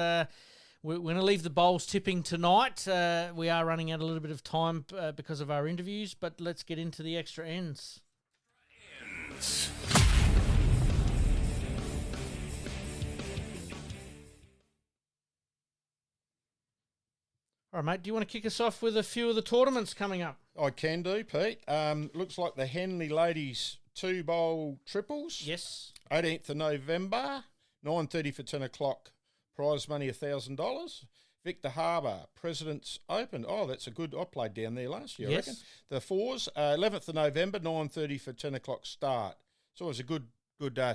We're going to leave the bowls tipping tonight. We are running out a little bit of time because of our interviews, but let's get into the extra ends. All right, mate, do you want to kick us off with a few of the tournaments coming up? I can do, Pete. Looks like the Henley Ladies 2-bowl triples. Yes. 18th of November, 9:30 for 10 o'clock. Prize money $1,000. Victor Harbour, President's Open. Oh, that's a good... I played down there last year, I reckon. The fours, 11th of November, 9:30 for 10 o'clock start. So it was a good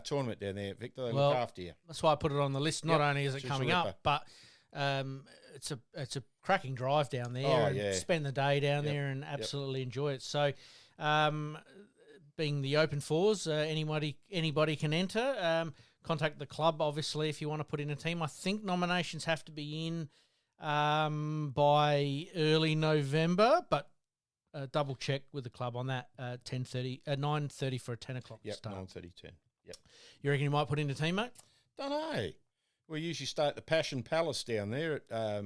tournament down there, Victor. They look after you. That's why I put it on the list. Not only is it coming up, but it's a cracking drive down there. Oh, and spend the day down there and absolutely enjoy it. So, being the open fours, anybody can enter. Contact the club, obviously, if you want to put in a team. I think nominations have to be in by early November, but double check with the club on that. 9:30 for a 10 o'clock start. 9:30, 10. Yep. You reckon you might put in a team, mate? Don't know. We usually stay at the Passion Palace down there at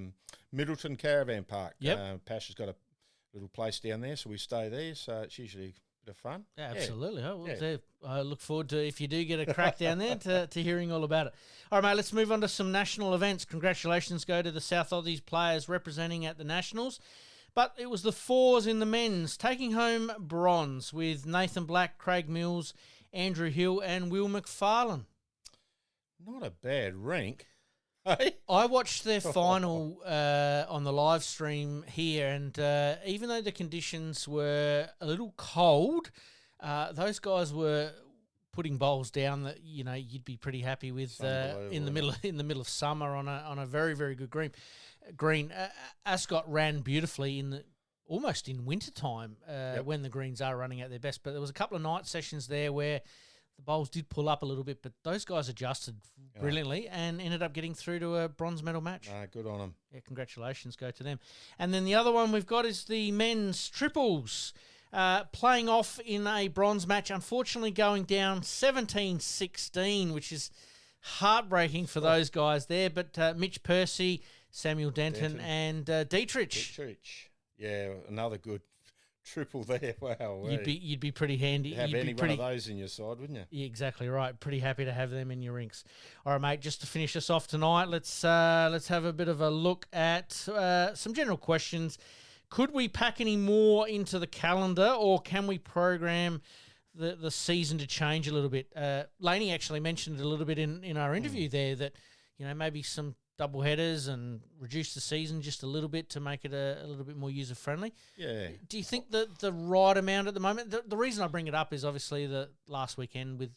Middleton Caravan Park. Yep. Passion's got a little place down there, so we stay there. So it's usually a bit of fun. Yeah, absolutely. Yeah. Oh, well, I look forward to, if you do get a crack down there, to hearing all about it. All right, mate, let's move on to some national events. Congratulations go to the South Aussies players representing at the Nationals. But it was the fours in the men's, taking home bronze with Nathan Black, Craig Mills, Andrew Hill and Will McFarlane. Not a bad rink. I watched their final on the live stream here, and even though the conditions were a little cold, those guys were putting bowls down that you'd be pretty happy with in the middle of summer on a very, very good green. Ascot ran beautifully almost in wintertime when the greens are running at their best, but there was a couple of night sessions there where the bowls did pull up a little bit, but those guys adjusted brilliantly and ended up getting through to a bronze medal match. Good on them. Yeah, congratulations go to them. And then the other one we've got is the men's triples, playing off in a bronze match, unfortunately going down 17-16, which is heartbreaking for those guys there. But Mitch Percy, Samuel Denton. And Dietrich. Yeah, another good triple there. Wow. You'd be pretty handy. You'd have any one of those in your side, wouldn't you? Yeah, exactly right. Pretty happy to have them in your rinks. All right, mate, just to finish us off tonight, let's have a bit of a look at some general questions. Could we pack any more into the calendar, or can we program the season to change a little bit? LAINI actually mentioned it a little bit in our interview there that, maybe some double headers and reduce the season just a little bit to make it a little bit more user friendly. Yeah. Do you think that the right amount at the moment? The reason I bring it up is obviously the last weekend with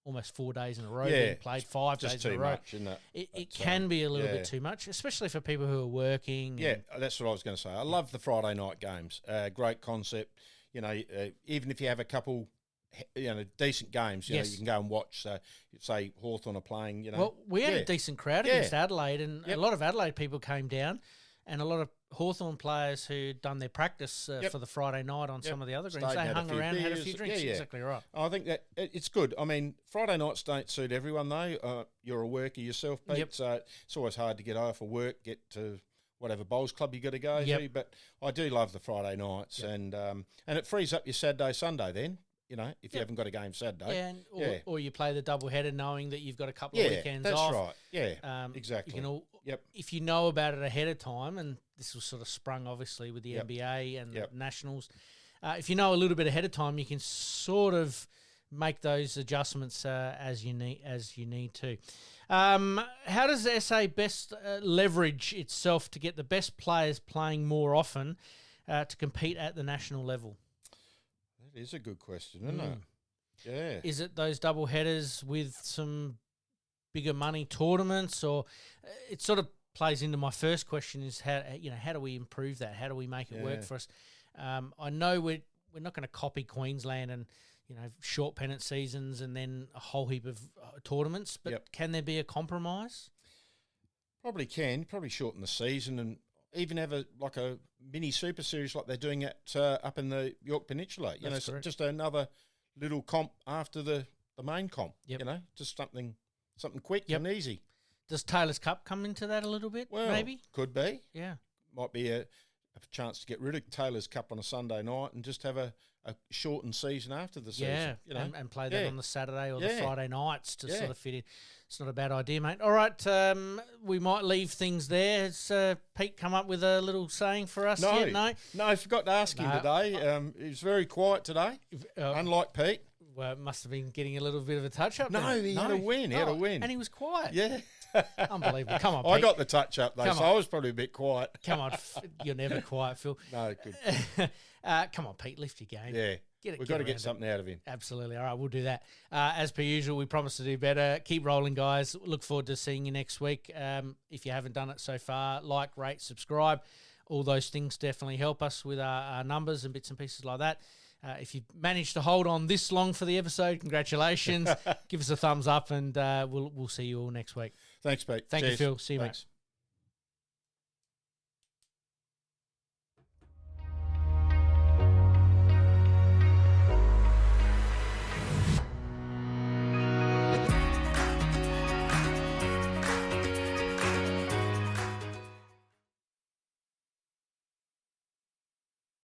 almost 4 days in a row being played, 5 days in a row. Just too much, isn't it? It can be a little bit too much, especially for people who are working. Yeah, that's what I was going to say. I love the Friday night games. Great concept. Even if you have a couple, decent games, you can go and watch. So, say Hawthorn are playing, Well, we had a decent crowd against Adelaide, and a lot of Adelaide people came down, and a lot of Hawthorn players who'd done their practice for the Friday night on some of the other greens. They hung around and had a few drinks. Yeah. Exactly right. I think that it's good. I mean, Friday nights don't suit everyone, though. You're a worker yourself, Pete, so it's always hard to get over for work, get to whatever bowls club you got to go to. But I do love the Friday nights, and it frees up your Saturday, Sunday then. If you haven't got a game Saturday. Or you play the double header knowing that you've got a couple of weekends off. off. That's right. Exactly. If you know about it ahead of time, and this was sort of sprung obviously with the NBA and the Nationals, if you know a little bit ahead of time, you can sort of make those adjustments as you need to. How does SA best leverage itself to get the best players playing more often to compete at the national level? That is a good question, isn't it? Yeah. Is it those double headers with some bigger money tournaments, or it sort of plays into my first question is how do we improve that? How do we make it work for us? I know we're not going to copy Queensland and short pennant seasons and then a whole heap of tournaments, but can there be a compromise? Probably can. Probably shorten the season and even have a mini super series like they're doing at up in the York Peninsula. Just another little comp after the main comp. Just something quick and easy. Does Taylor's Cup come into that a little bit? Well, maybe could be. Yeah, might be a chance to get rid of Taylor's Cup on a Sunday night and just have a shortened season after the season. And play that on the Saturday or the Friday nights to sort of fit in. It's not a bad idea, mate. All right, we might leave things there. Has Pete come up with a little saying for us yet? No, I forgot to ask him today. He was very quiet today, unlike Pete. Well, it must have been getting a little bit of a touch-up. No, he had a win. He had a win. And he was quiet. Yeah. Unbelievable. Come on, Pete. I got the touch-up, though, so I was probably a bit quiet. Come on. You're never quiet, Phil. No, good. Come on, Pete. Lift your game. Yeah. We've got to get something out of him. Absolutely. All right, we'll do that. As per usual, we promise to do better. Keep rolling, guys. Look forward to seeing you next week. If you haven't done it so far, like, rate, subscribe. All those things definitely help us with our numbers and bits and pieces like that. If you managed to hold on this long for the episode, congratulations. Give us a thumbs up, and we'll see you all next week. Thanks, Pete. Thank you, Phil. See you, Thanks. mate.